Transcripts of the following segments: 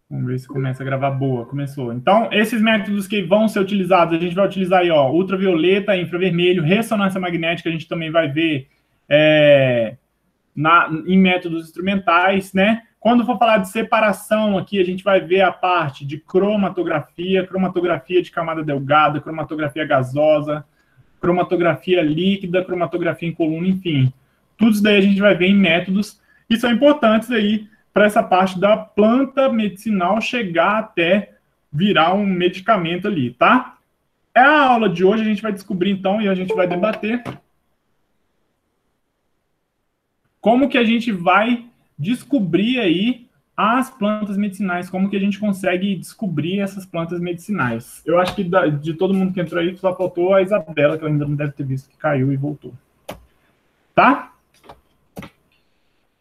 Vamos ver se começa a gravar. Boa, começou. Então, esses métodos que vão ser utilizados, a gente vai utilizar aí, ó, ultravioleta, infravermelho, ressonância magnética, a gente também vai ver em métodos instrumentais, né? Quando for falar de separação aqui, a gente vai ver a parte de cromatografia, cromatografia de camada delgada, cromatografia gasosa, cromatografia líquida, cromatografia em coluna, enfim. Tudo isso daí a gente vai ver em métodos que são importantes aí para essa parte da planta medicinal chegar até virar um medicamento ali, tá? É a aula de hoje, a gente vai descobrir então e a gente vai debater como que a gente vai descobrir aí as plantas medicinais, como que a gente consegue descobrir essas plantas medicinais. Eu acho que de todo mundo que entrou aí, só faltou a Isabela, que ela ainda não deve ter visto que caiu e voltou. Tá?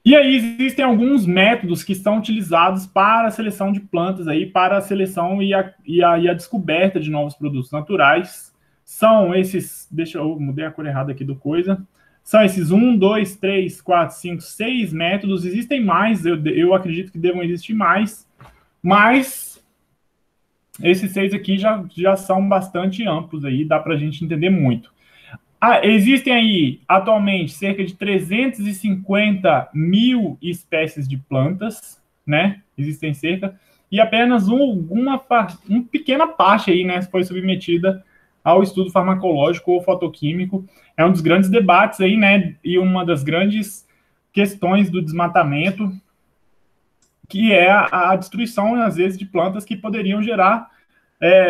E aí existem alguns métodos que são utilizados para a seleção de plantas aí, para a seleção e a descoberta de novos produtos naturais. São esses, deixa eu mudei a cor errada aqui do coisa. São esses 1, 2, 3, 4, 5, 6 métodos. Existem mais, eu acredito que devam existir mais, mas esses 6 aqui já são bastante amplos aí, dá para a gente entender muito. Existem aí, atualmente, cerca de 350 mil espécies de plantas, né? Existem cerca, e apenas uma pequena parte aí, né, foi submetida ao estudo farmacológico ou fotoquímico. É um dos grandes debates aí, né? E uma das grandes questões do desmatamento, que é a destruição, às vezes, de plantas que poderiam gerar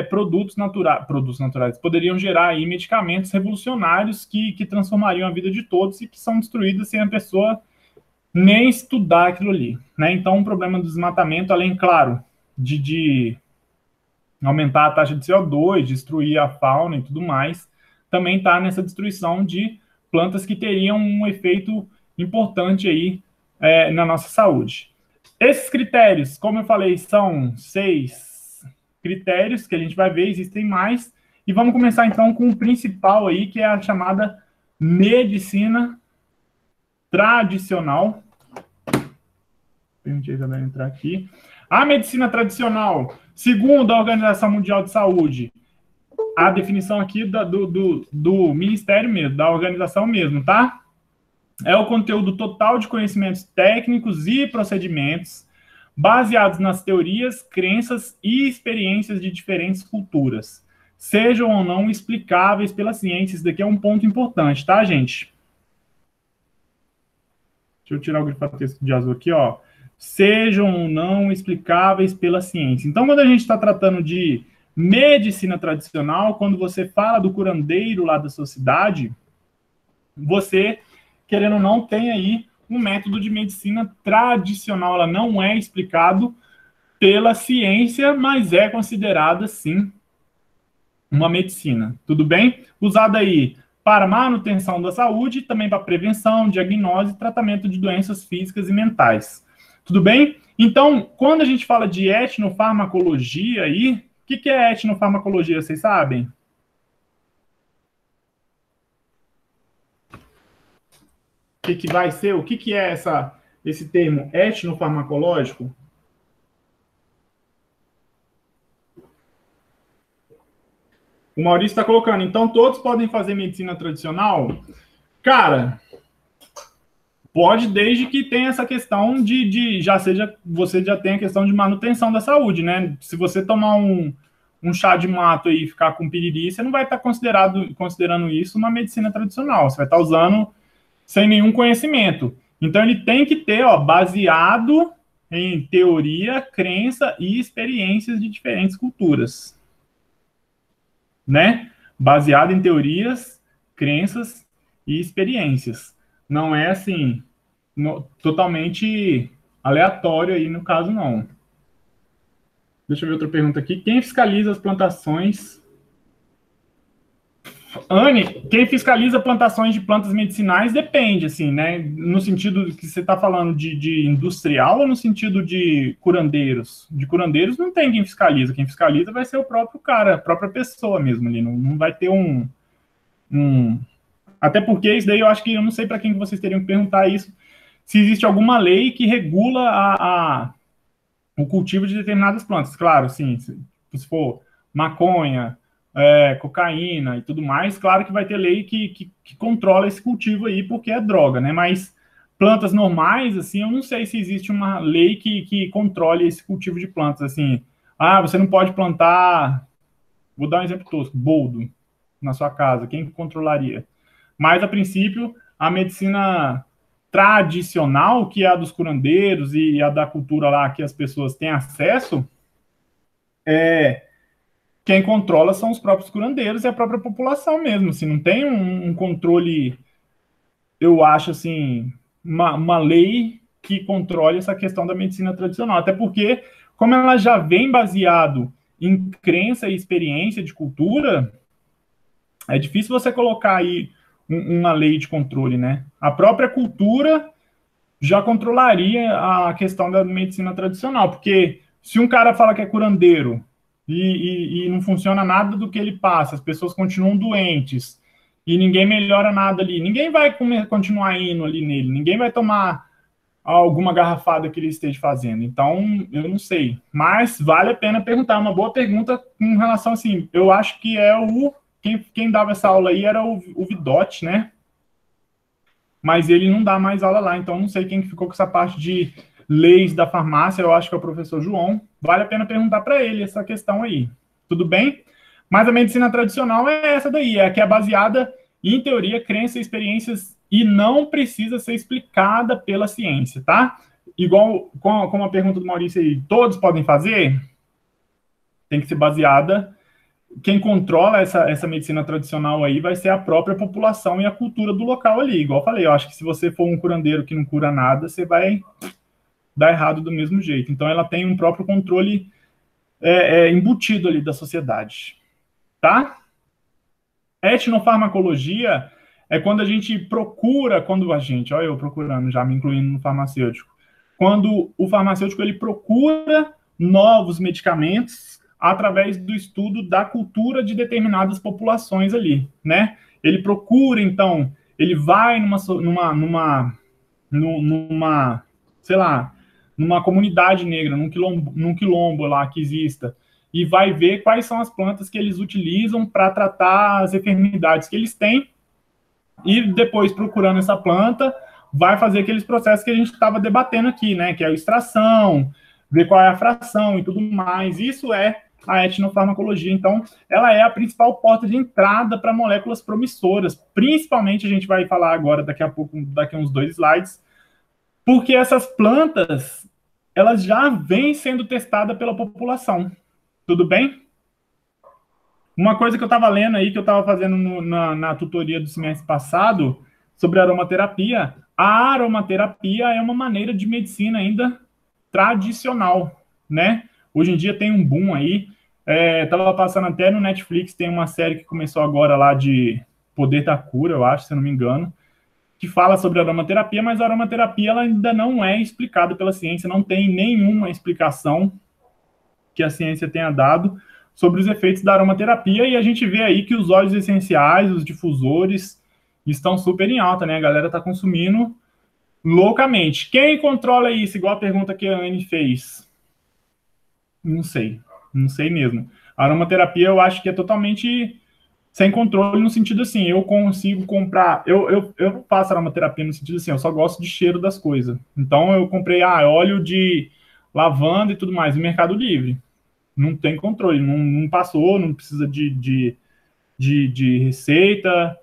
produtos naturais, poderiam gerar aí medicamentos revolucionários que transformariam a vida de todos e que são destruídos sem a pessoa nem estudar aquilo ali, né? Então, o problema do desmatamento, além, claro, de aumentar a taxa de CO2, destruir a fauna e tudo mais, também está nessa destruição de plantas que teriam um efeito importante aí na nossa saúde. Esses critérios, como eu falei, são 6 critérios que a gente vai ver, existem mais. E vamos começar então com o principal aí, que é a chamada medicina tradicional. Permitir a Isabela entrar aqui. A medicina tradicional, segundo a Organização Mundial de Saúde, a definição aqui do Ministério mesmo, da organização mesmo, tá? É o conteúdo total de conhecimentos técnicos e procedimentos baseados nas teorias, crenças e experiências de diferentes culturas, sejam ou não explicáveis pela ciência. Isso daqui é um ponto importante, tá, gente? Deixa eu tirar o grifo-texto de azul aqui, ó. Sejam ou não explicáveis pela ciência. Então, quando a gente está tratando de medicina tradicional, quando você fala do curandeiro lá da sua cidade, você, querendo ou não, tem aí um método de medicina tradicional. Ela não é explicado pela ciência, mas é considerada, sim, uma medicina. Tudo bem? Usada aí para manutenção da saúde, também para prevenção, diagnose e tratamento de doenças físicas e mentais. Tudo bem? Então, quando a gente fala de etnofarmacologia aí, o que é etnofarmacologia? Vocês sabem? O que vai ser? O que é esse termo etnofarmacológico? O Maurício está colocando, então todos podem fazer medicina tradicional? Cara, pode, desde que tenha essa questão você já tem a questão de manutenção da saúde, né? Se você tomar um chá de mato e ficar com piriri, você não vai estar considerando isso uma medicina tradicional, você vai estar usando sem nenhum conhecimento. Então ele tem que ter, ó, baseado em teoria, crença e experiências de diferentes culturas, né? Baseado em teorias, crenças e experiências. Não é assim totalmente aleatório aí no caso, não. Deixa eu ver outra pergunta aqui. Quem fiscaliza as plantações? Anne, quem fiscaliza plantações de plantas medicinais depende, assim, né? No sentido que você está falando de industrial ou no sentido de curandeiros? De curandeiros não tem quem fiscaliza. Quem fiscaliza vai ser o próprio cara, a própria pessoa mesmo ali. Não vai ter um. Até porque isso daí eu acho que eu não sei para quem vocês teriam que perguntar isso. Se existe alguma lei que regula o cultivo de determinadas plantas. Claro, assim, se for maconha, cocaína e tudo mais, claro que vai ter lei que controla esse cultivo aí, porque é droga, né? Mas plantas normais, assim, eu não sei se existe uma lei que controle esse cultivo de plantas, assim. Ah, você não pode plantar, vou dar um exemplo tosco, boldo na sua casa, quem controlaria? Mas, a princípio, a medicina tradicional, que é a dos curandeiros e a da cultura lá que as pessoas têm acesso, quem controla são os próprios curandeiros e a própria população mesmo. Assim, não tem um controle, eu acho, assim, uma lei que controle essa questão da medicina tradicional. Até porque, como ela já vem baseado em crença e experiência de cultura, é difícil você colocar aí uma lei de controle, né? A própria cultura já controlaria a questão da medicina tradicional, porque se um cara fala que é curandeiro e não funciona nada do que ele passa, as pessoas continuam doentes e ninguém melhora nada ali, ninguém vai continuar indo ali nele, ninguém vai tomar alguma garrafada que ele esteja fazendo. Então, eu não sei. Mas vale a pena perguntar. Uma boa pergunta com relação, assim, eu acho que é o... Quem dava essa aula aí era o Vidotti, né? Mas ele não dá mais aula lá, então não sei quem ficou com essa parte de leis da farmácia, eu acho que é o professor João. Vale a pena perguntar para ele essa questão aí. Tudo bem? Mas a medicina tradicional é essa daí, é a que é baseada em teoria, crença e experiências e não precisa ser explicada pela ciência, tá? Igual com a pergunta do Maurício aí, todos podem fazer? Tem que ser baseada. Quem controla essa medicina tradicional aí vai ser a própria população e a cultura do local ali. Igual eu falei, eu acho que se você for um curandeiro que não cura nada, você vai dar errado do mesmo jeito. Então ela tem um próprio controle embutido ali da sociedade, tá? Etnofarmacologia é quando a gente procura, olha eu procurando, já me incluindo no farmacêutico, quando o farmacêutico ele procura novos medicamentos através do estudo da cultura de determinadas populações ali, né? Ele procura, então, ele vai numa sei lá, numa comunidade negra, num quilombo lá que exista, e vai ver quais são as plantas que eles utilizam para tratar as enfermidades que eles têm, e depois, procurando essa planta, vai fazer aqueles processos que a gente estava debatendo aqui, né? Que é a extração, ver qual é a fração e tudo mais. Isso é a etnofarmacologia. Então, ela é a principal porta de entrada para moléculas promissoras. Principalmente, a gente vai falar agora, daqui a pouco, daqui a uns 2 slides, porque essas plantas, elas já vêm sendo testadas pela população. Tudo bem? Uma coisa que eu estava lendo aí, que eu estava fazendo na tutoria do semestre passado, sobre aromaterapia, a aromaterapia é uma maneira de medicina ainda tradicional, né? Hoje em dia tem um boom aí, estava passando até no Netflix, tem uma série que começou agora lá de Poder da Cura, eu acho, se eu não me engano, que fala sobre aromaterapia, mas a aromaterapia ela ainda não é explicada pela ciência, não tem nenhuma explicação que a ciência tenha dado sobre os efeitos da aromaterapia, e a gente vê aí que os óleos essenciais, os difusores, estão super em alta, né? A galera está consumindo loucamente. Quem controla isso? Igual a pergunta que a Anne fez. Não sei. Não sei mesmo. A aromaterapia eu acho que é totalmente sem controle, no sentido assim, eu consigo comprar... Eu faço aromaterapia no sentido assim, eu só gosto de cheiro das coisas. Então eu comprei óleo de lavanda e tudo mais no Mercado Livre. Não tem controle, não passou, não precisa de receita,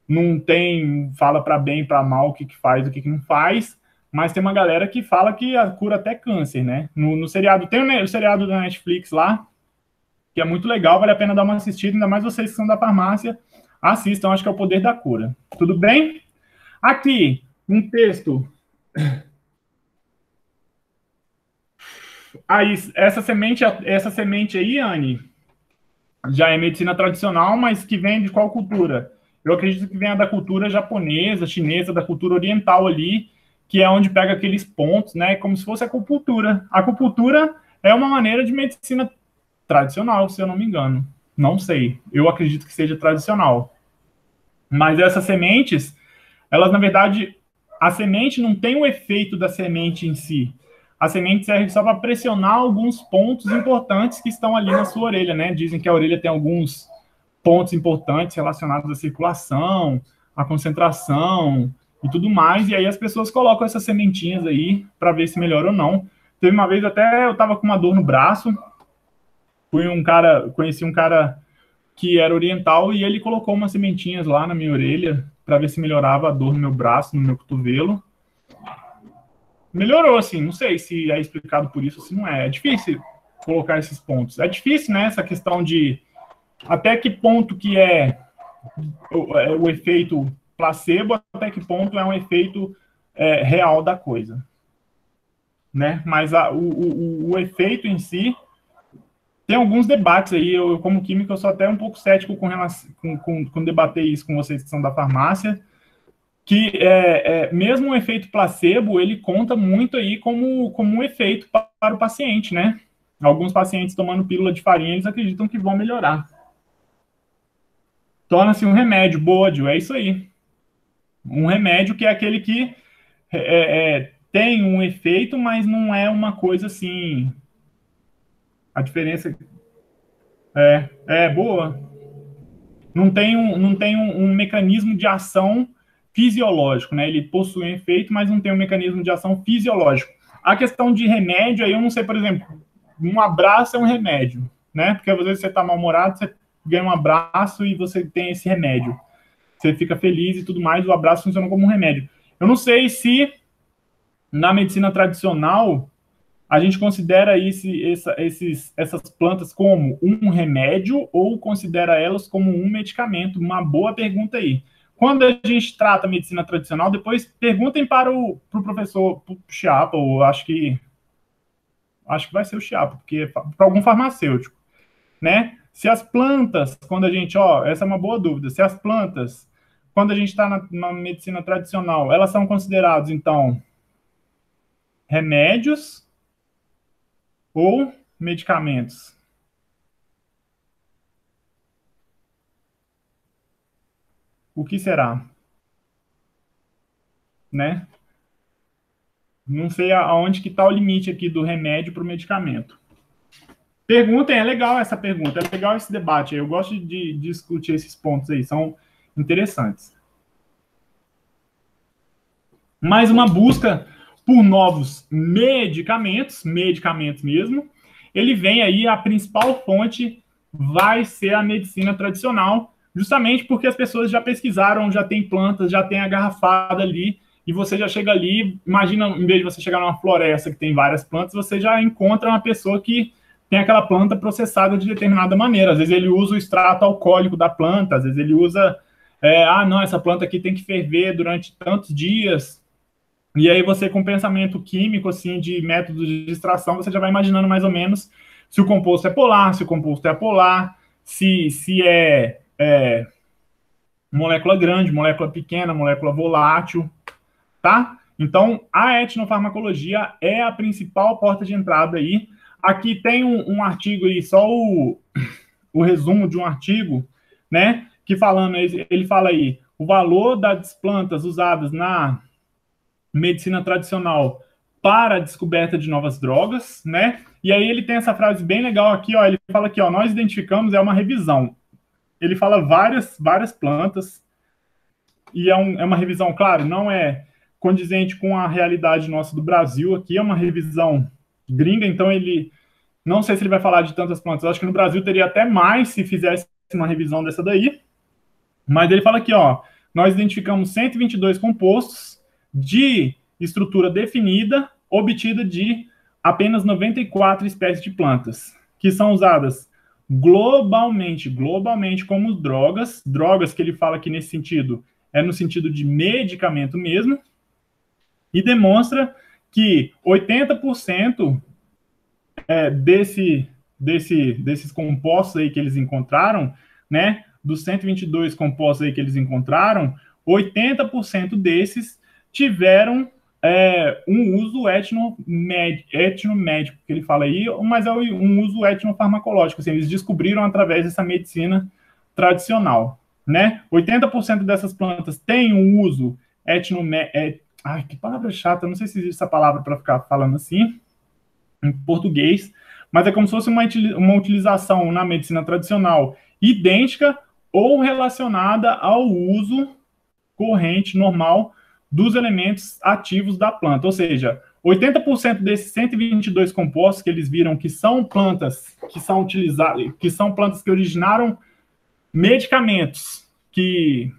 não tem, fala para bem, para mal, o que faz, o que não faz, mas tem uma galera que fala que cura até câncer, né? No seriado, tem o seriado da Netflix lá, que é muito legal, vale a pena dar uma assistida, ainda mais vocês que são da farmácia, assistam, acho que é o Poder da Cura. Tudo bem? Aqui, um texto. Aí, essa semente aí, Anne, já é medicina tradicional, mas que vem de qual cultura? Eu acredito que venha da cultura japonesa, chinesa, da cultura oriental ali, que é onde pega aqueles pontos, né? Como se fosse a acupuntura. A acupuntura é uma maneira de medicina tradicional, se eu não me engano. Não sei. Eu acredito que seja tradicional. Mas essas sementes, elas, na verdade, a semente não tem o efeito da semente em si. a semente serve só para pressionar alguns pontos importantes que estão ali na sua orelha, né? Dizem que a orelha tem alguns pontos importantes relacionados à circulação, à concentração e tudo mais, e aí as pessoas colocam essas sementinhas aí para ver se melhora ou não. Teve uma vez até eu estava com uma dor no braço, conheci um cara que era oriental e ele colocou umas sementinhas lá na minha orelha para ver se melhorava a dor no meu braço, no meu cotovelo. Melhorou, assim, não sei se é explicado por isso ou se não é. É difícil colocar esses pontos. É difícil, né, essa questão de até que ponto que é o efeito placebo, até que ponto é um efeito real da coisa, né? Mas o efeito em si tem alguns debates aí. Eu, como químico, eu sou até um pouco cético com debater isso com vocês que são da farmácia, que mesmo o efeito placebo, ele conta muito aí como um efeito para o paciente, né? Alguns pacientes tomando pílula de farinha, eles acreditam que vão melhorar. Torna-se um remédio, Bódio, é isso aí. Um remédio que é aquele que tem um efeito, mas não é uma coisa assim. A diferença é boa. Não tem um mecanismo de ação fisiológico, né? Ele possui um efeito, mas não tem um mecanismo de ação fisiológico. A questão de remédio, aí eu não sei, por exemplo, um abraço é um remédio, né? Porque às vezes você está mal-humorado, você ganha um abraço e você tem esse remédio. Você fica feliz e tudo mais, o abraço funciona como um remédio. Eu não sei se na medicina tradicional a gente considera essas plantas como um remédio ou considera elas como um medicamento? Uma boa pergunta aí. Quando a gente trata a medicina tradicional, depois perguntem para o professor Chiapa, ou acho que vai ser o Chiapa, porque para algum farmacêutico, né? Se as plantas, quando a gente, essa é uma boa dúvida, se as plantas, quando a gente está na medicina tradicional, elas são consideradas, então, remédios ou medicamentos? O que será? Né? Não sei aonde que está o limite aqui do remédio para o medicamento. Perguntem, é legal essa pergunta, é legal esse debate. Eu gosto de discutir esses pontos aí, são interessantes. Mais uma busca por novos medicamentos mesmo. Ele vem aí, a principal fonte vai ser a medicina tradicional, justamente porque as pessoas já pesquisaram, já tem plantas, já tem a garrafada ali, e você já chega ali, imagina, em vez de você chegar numa floresta que tem várias plantas, você já encontra uma pessoa que tem aquela planta processada de determinada maneira. Às vezes ele usa o extrato alcoólico da planta, às vezes ele usa, não, essa planta aqui tem que ferver durante tantos dias. E aí você, com pensamento químico, assim, de métodos de extração, você já vai imaginando mais ou menos se o composto é polar, se o composto é apolar, se é molécula grande, molécula pequena, molécula volátil, tá? Então, a etnofarmacologia é a principal porta de entrada aí. Aqui tem um artigo aí, só o resumo de um artigo, né? Que ele fala aí, o valor das plantas usadas na medicina tradicional para a descoberta de novas drogas, né? E aí ele tem essa frase bem legal aqui, ó, ele fala aqui, ó, nós identificamos, é uma revisão. Ele fala várias plantas, e é uma revisão, claro, não é condizente com a realidade nossa do Brasil, aqui é uma revisão gringa, então ele, não sei se ele vai falar de tantas plantas, eu acho que no Brasil teria até mais se fizesse uma revisão dessa daí, mas ele fala aqui, ó, nós identificamos 122 compostos de estrutura definida, obtida de apenas 94 espécies de plantas, que são usadas globalmente como drogas que ele fala aqui nesse sentido, é no sentido de medicamento mesmo, e demonstra que 80% desses compostos aí que eles encontraram, né, dos 122 compostos aí que eles encontraram, 80% desses tiveram um uso etnomédico, que ele fala aí, mas é um uso etnofarmacológico, assim, eles descobriram através dessa medicina tradicional, né? 80% dessas plantas têm um uso etnomédico. Ai, que palavra chata, não sei se existe essa palavra para ficar falando assim. em português, mas é como se fosse uma utilização na medicina tradicional idêntica ou relacionada ao uso corrente normal dos elementos ativos da planta. Ou seja, 80% desses 122 compostos que eles viram que são plantas que são utilizadas, que são plantas que originaram medicamentos que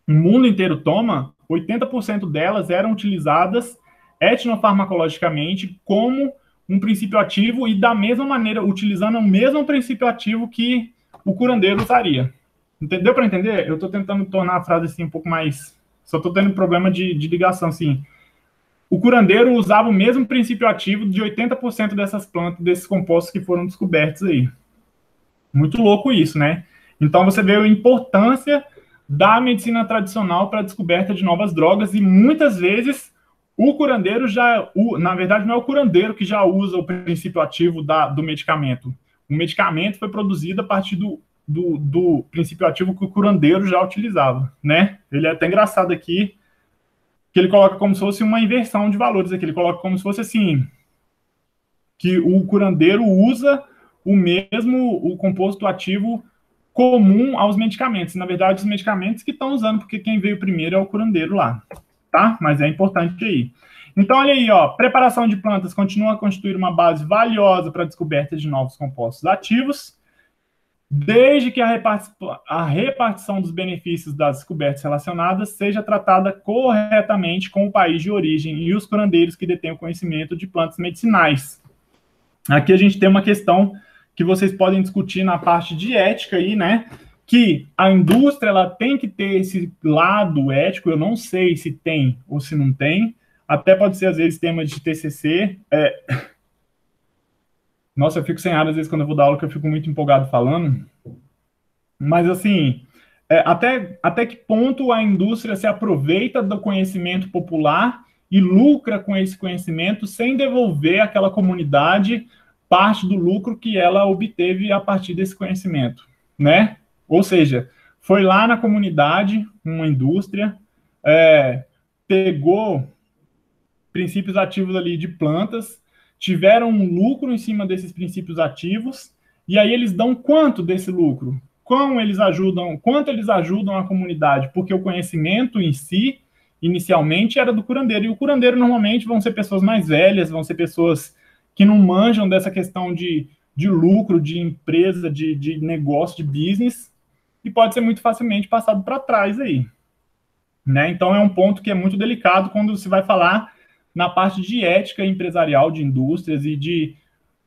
o mundo inteiro toma, 80% delas eram utilizadas etnofarmacologicamente como um princípio ativo e da mesma maneira, utilizando o mesmo princípio ativo que o curandeiro usaria. Entendeu para entender? Eu estou tentando tornar a frase assim um pouco mais... Só estou tendo problema de ligação, assim. O curandeiro usava o mesmo princípio ativo de 80% dessas plantas, desses compostos que foram descobertos aí. Muito louco isso, né? Então você vê a importância da medicina tradicional para a descoberta de novas drogas e muitas vezes o curandeiro na verdade não é o curandeiro que já usa o princípio ativo do medicamento. O medicamento foi produzido a partir do princípio ativo que o curandeiro já utilizava, né? Ele é até engraçado aqui, que ele coloca como se fosse uma inversão de valores aqui, ele coloca como se fosse assim, que o curandeiro usa o composto ativo comum aos medicamentos. Na verdade, os medicamentos que estão usando, porque quem veio primeiro é o curandeiro lá, tá? Mas é importante aí. Então, olha aí, ó, preparação de plantas continua a constituir uma base valiosa para a descoberta de novos compostos ativos, desde que a repartição dos benefícios das descobertas relacionadas seja tratada corretamente com o país de origem e os curandeiros que detêm o conhecimento de plantas medicinais. Aqui a gente tem uma questão que vocês podem discutir na parte de ética aí, né? Que a indústria ela tem que ter esse lado ético, eu não sei se tem ou se não tem, até pode ser às vezes tema de TCC. Nossa, eu fico sem ar às vezes quando eu vou dar aula, que eu fico muito empolgado falando. Mas assim, até que ponto a indústria se aproveita do conhecimento popular e lucra com esse conhecimento sem devolver àquela comunidade parte do lucro que ela obteve a partir desse conhecimento, né? Ou seja, foi lá na comunidade, uma indústria, pegou princípios ativos ali de plantas, tiveram um lucro em cima desses princípios ativos, e aí eles dão quanto desse lucro? Quanto eles ajudam a comunidade? Porque o conhecimento em si, inicialmente, era do curandeiro, e o curandeiro normalmente vão ser pessoas mais velhas, vão ser pessoas que não manjam dessa questão de lucro, de empresa, de negócio, de business, e pode ser muito facilmente passado para trás aí, né? Então é um ponto que é muito delicado quando se vai falar na parte de ética empresarial de indústrias e de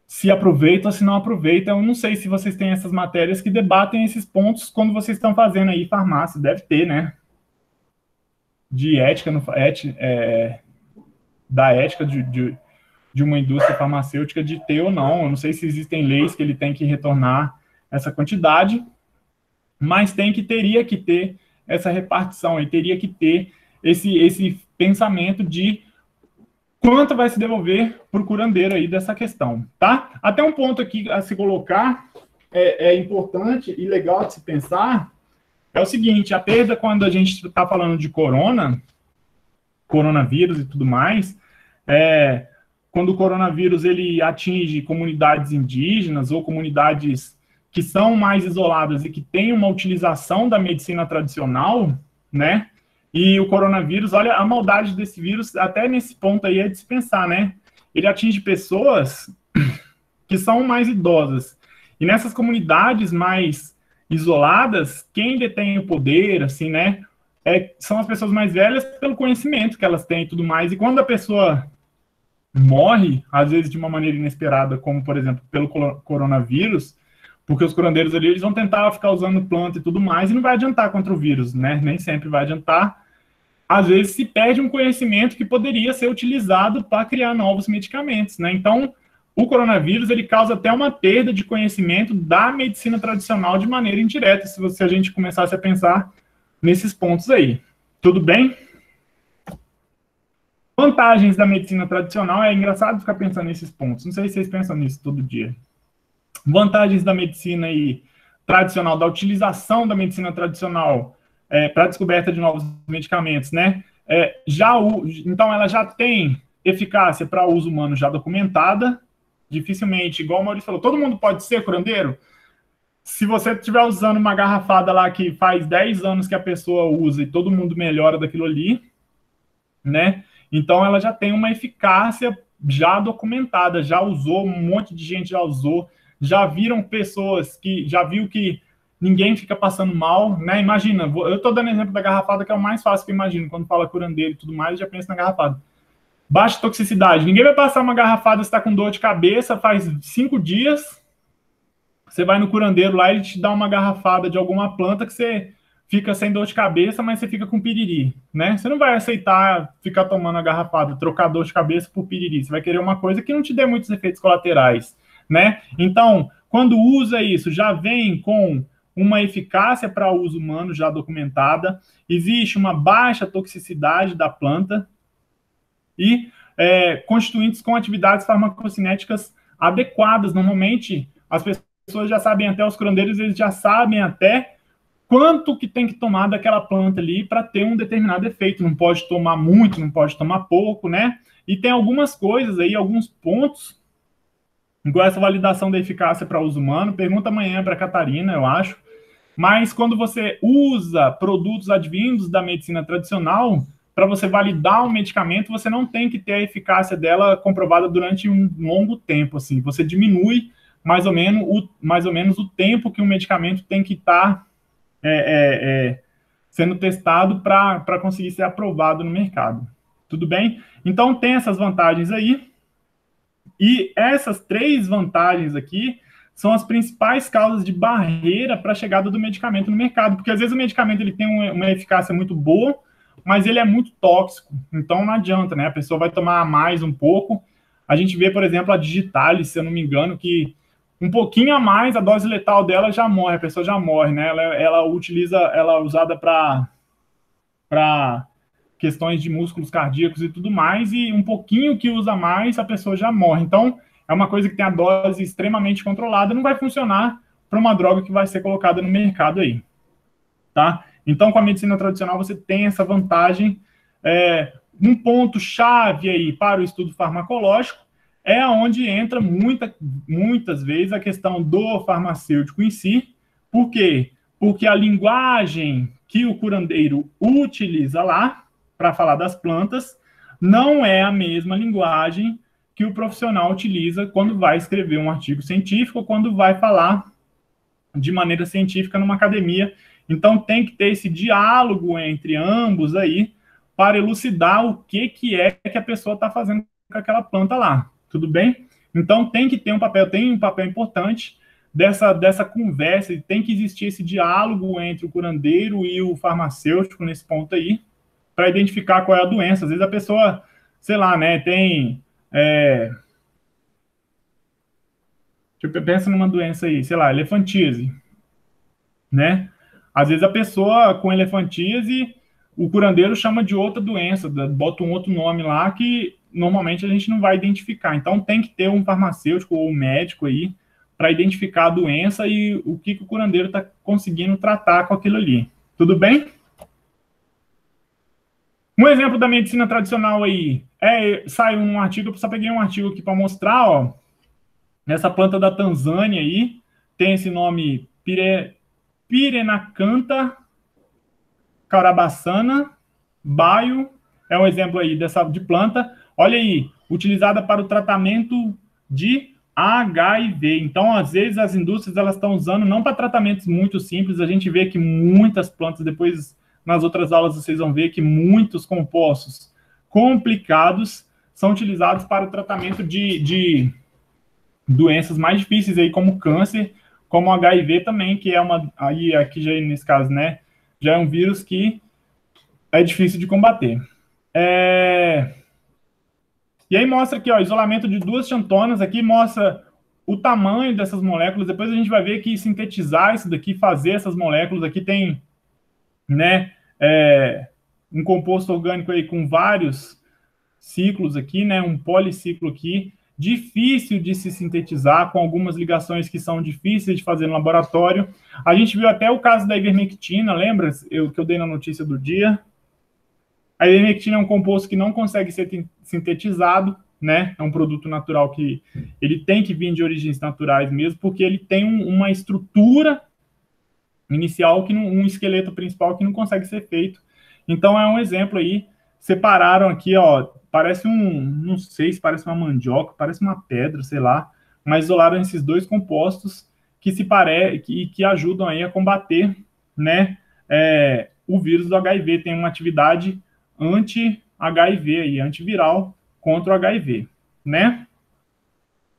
se aproveita ou se não aproveita. Eu não sei se vocês têm essas matérias que debatem esses pontos quando vocês estão fazendo aí farmácia, deve ter, né? De ética, da ética de uma indústria farmacêutica de ter ou não. Eu não sei se existem leis que ele tem que retornar essa quantidade, mas teria que ter essa repartição, e teria que ter esse pensamento de quanto vai se devolver para o curandeiro aí dessa questão, tá? Até um ponto aqui a se colocar, é importante e legal de se pensar, é o seguinte, a perda quando a gente está falando de coronavírus e tudo mais, quando o coronavírus ele atinge comunidades indígenas ou comunidades que são mais isoladas e que têm uma utilização da medicina tradicional, né? E o coronavírus, olha a maldade desse vírus, até nesse ponto aí é de se pensar, né? Ele atinge pessoas que são mais idosas. E nessas comunidades mais isoladas, quem detém o poder, assim, né? São as pessoas mais velhas pelo conhecimento que elas têm e tudo mais. E quando a pessoa morre, às vezes de uma maneira inesperada, como, por exemplo, pelo coronavírus, porque os curandeiros ali, eles vão tentar ficar usando planta e tudo mais, e não vai adiantar contra o vírus, né? Nem sempre vai adiantar. Às vezes se perde um conhecimento que poderia ser utilizado para criar novos medicamentos, né? Então, o coronavírus, ele causa até uma perda de conhecimento da medicina tradicional de maneira indireta, se a gente começasse a pensar nesses pontos aí. Tudo bem? Vantagens da medicina tradicional, é engraçado ficar pensando nesses pontos, não sei se vocês pensam nisso todo dia. Vantagens da medicina tradicional, da utilização da medicina tradicional para a descoberta de novos medicamentos, né? Então, ela já tem eficácia para uso humano já documentada, dificilmente, igual o Maurício falou, todo mundo pode ser curandeiro? Se você estiver usando uma garrafada lá que faz 10 anos que a pessoa usa e todo mundo melhora daquilo ali, né? Então ela já tem uma eficácia já documentada, já usou, um monte de gente já usou, já viram pessoas que já viu que ninguém fica passando mal, né? Imagina, eu estou dando exemplo da garrafada, que é o mais fácil que eu imagino, quando fala curandeiro e tudo mais, eu já penso na garrafada. Baixa toxicidade, ninguém vai passar uma garrafada se está com dor de cabeça, faz 5 dias, você vai no curandeiro lá e ele te dá uma garrafada de alguma planta que você fica sem dor de cabeça, mas você fica com piriri, né? Você não vai aceitar ficar tomando a garrafada, trocar dor de cabeça por piriri. Você vai querer uma coisa que não te dê muitos efeitos colaterais, né? Então, quando usa isso, já vem com uma eficácia para uso humano já documentada, existe uma baixa toxicidade da planta e constituintes com atividades farmacocinéticas adequadas. Normalmente, as pessoas já sabem até, os curandeiros, eles já sabem até quanto que tem que tomar daquela planta ali para ter um determinado efeito. Não pode tomar muito, não pode tomar pouco, né? E tem algumas coisas aí, alguns pontos, igual essa validação da eficácia para uso humano. Pergunta amanhã para a Catarina, eu acho. Mas quando você usa produtos advindos da medicina tradicional, para você validar um medicamento, você não tem que ter a eficácia dela comprovada durante um longo tempo. Assim, você diminui mais ou menos o tempo que um medicamento tem que estar sendo testado para conseguir ser aprovado no mercado. Tudo bem? Então, tem essas vantagens aí. E essas 3 vantagens aqui são as principais causas de barreira para a chegada do medicamento no mercado. Porque, às vezes, o medicamento ele tem uma eficácia muito boa, mas ele é muito tóxico. Então, não adianta, né? A pessoa vai tomar mais um pouco. A gente vê, por exemplo, a Digitalis, se eu não me engano, que um pouquinho a mais, a dose letal dela já morre, a pessoa já morre, né? Ela é usada para questões de músculos cardíacos e tudo mais, e um pouquinho que usa mais, a pessoa já morre. Então, é uma coisa que tem a dose extremamente controlada, não vai funcionar para uma droga que vai ser colocada no mercado aí, tá? Então, com a medicina tradicional, você tem essa vantagem. Um ponto-chave aí para o estudo farmacológico é onde entra muitas vezes a questão do farmacêutico em si. Por quê? Porque a linguagem que o curandeiro utiliza lá para falar das plantas não é a mesma linguagem que o profissional utiliza quando vai escrever um artigo científico ou quando vai falar de maneira científica numa academia. Então, tem que ter esse diálogo entre ambos aí para elucidar o que é que a pessoa está fazendo com aquela planta lá. Tudo bem? Então, tem que ter um papel importante dessa conversa, e tem que existir esse diálogo entre o curandeiro e o farmacêutico nesse ponto aí, para identificar qual é a doença. Às vezes a pessoa, sei lá, né, tem... pensa numa doença aí, sei lá, elefantíase, né? Às vezes a pessoa com elefantíase, o curandeiro chama de outra doença, bota um outro nome lá que normalmente a gente não vai identificar. Então tem que ter um farmacêutico ou um médico aí para identificar a doença e o que o curandeiro está conseguindo tratar com aquilo ali. Tudo bem? Um exemplo da medicina tradicional aí saiu um artigo, eu só peguei um artigo aqui para mostrar, ó. Essa planta da Tanzânia aí tem esse nome Pirenacantha carabassana baio, é um exemplo aí de planta. Olha aí, utilizada para o tratamento de HIV. Então, às vezes, as indústrias elas estão usando não para tratamentos muito simples. A gente vê que muitas plantas, depois nas outras aulas vocês vão ver que muitos compostos complicados são utilizados para o tratamento de doenças mais difíceis aí, como câncer, como HIV também, que é aí aqui já nesse caso, né, já é um vírus que é difícil de combater. E aí mostra aqui, ó, isolamento de 2 xantonas, aqui mostra o tamanho dessas moléculas. Depois a gente vai ver que sintetizar isso daqui, fazer essas moléculas aqui tem, né, um composto orgânico aí com vários ciclos aqui, né, um policiclo aqui, difícil de se sintetizar, com algumas ligações que são difíceis de fazer no laboratório. A gente viu até o caso da ivermectina, lembra que eu dei na notícia do dia? A ivermectina é um composto que não consegue ser sintetizado, né? É um produto natural que ele tem que vir de origens naturais mesmo, porque ele tem uma estrutura inicial, um esqueleto principal que não consegue ser feito. Então, é um exemplo aí. Separaram aqui, ó, parece não sei se parece uma mandioca, parece uma pedra, sei lá, mas isolaram esses dois compostos que ajudam aí a combater, né, o vírus do HIV. Tem uma atividade anti-HIV aí, antiviral contra o HIV, né?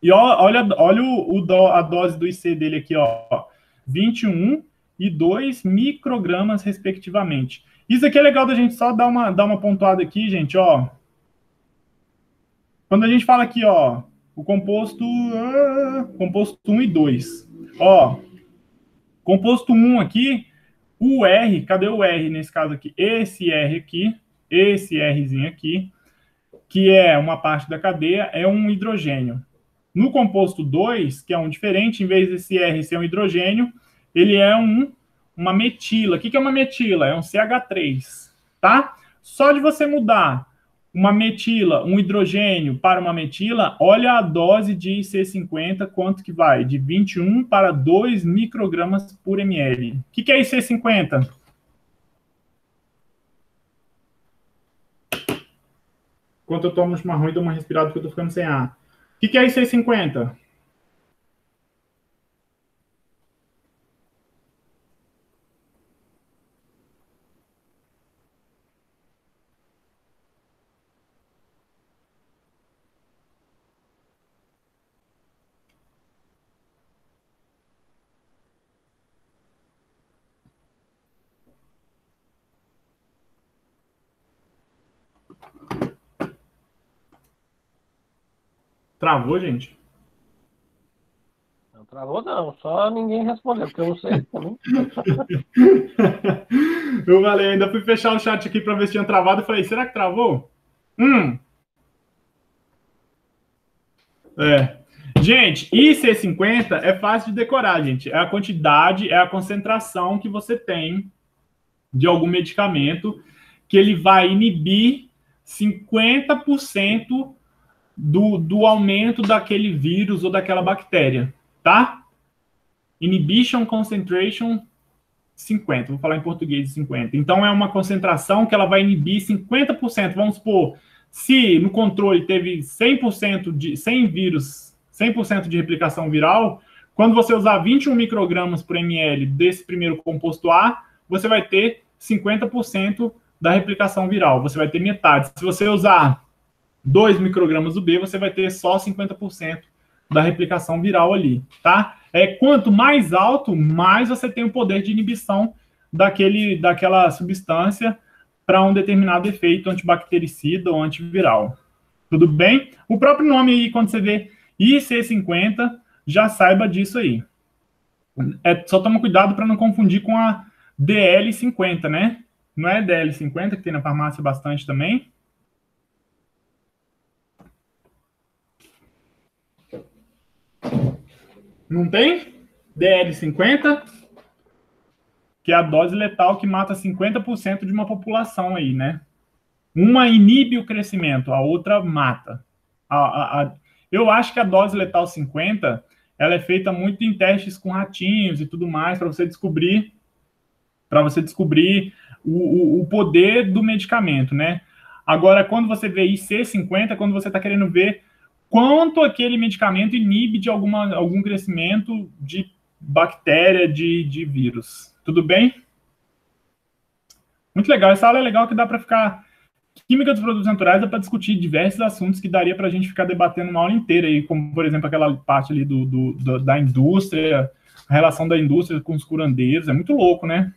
E olha a dose do IC dele aqui, ó, 21 e 2 microgramas, respectivamente. Isso aqui é legal da gente só dar uma pontuada aqui, gente, ó. Quando a gente fala aqui, ó, o composto 1 e 2. Ó, composto 1 aqui, o R, cadê o R nesse caso aqui? Esse R aqui, esse Rzinho aqui, que é uma parte da cadeia, é um hidrogênio. No composto 2, que é um diferente, em vez desse R ser um hidrogênio, ele é uma metila. O que é uma metila? É um CH3, tá? Só de você mudar uma metila, um hidrogênio para uma metila, olha a dose de IC50, quanto que vai? De 21 para 2 microgramas por ml. O que é IC50? Enquanto eu tomo um chimarrão e dou uma respirada porque eu tô ficando sem ar. O que é IC50? Travou, gente? Não travou, não. Só ninguém respondeu, porque eu não sei também. Eu falei, ainda fui fechar o chat aqui para ver se tinha travado. Eu falei, será que travou? É. Gente, IC50 é fácil de decorar, gente. É a quantidade, é a concentração que você tem de algum medicamento que ele vai inibir 50% do aumento daquele vírus ou daquela bactéria, tá? Inhibition Concentration 50, vou falar em português de 50. Então, é uma concentração que ela vai inibir 50%. Vamos supor, se no controle teve 100% de 100 vírus, 100% de replicação viral, quando você usar 21 microgramas por ml desse primeiro composto A, você vai ter 50% da replicação viral, você vai ter metade. Se você usar 2 microgramas do B, você vai ter só 50% da replicação viral ali, tá? Quanto mais alto, mais você tem o poder de inibição daquela substância para um determinado efeito antibactericida ou antiviral. Tudo bem? O próprio nome aí, quando você vê IC50, já saiba disso aí. Só toma cuidado para não confundir com a DL50, né? Não é DL50, que tem na farmácia bastante também? Não tem? DL50, que é a dose letal que mata 50% de uma população aí, né? Uma inibe o crescimento, a outra mata. Eu acho que a dose letal 50, ela é feita muito em testes com ratinhos e tudo mais, para você descobrir o poder do medicamento, né? Agora, quando você vê IC50, quando você está querendo ver quanto aquele medicamento inibe de algum crescimento de bactéria, de vírus. Tudo bem? Muito legal. Essa aula é legal que dá para ficar... Química dos produtos naturais dá para discutir diversos assuntos que daria para a gente ficar debatendo uma aula inteira, aí, como, por exemplo, aquela parte ali da indústria, a relação da indústria com os curandeiros. É muito louco, né?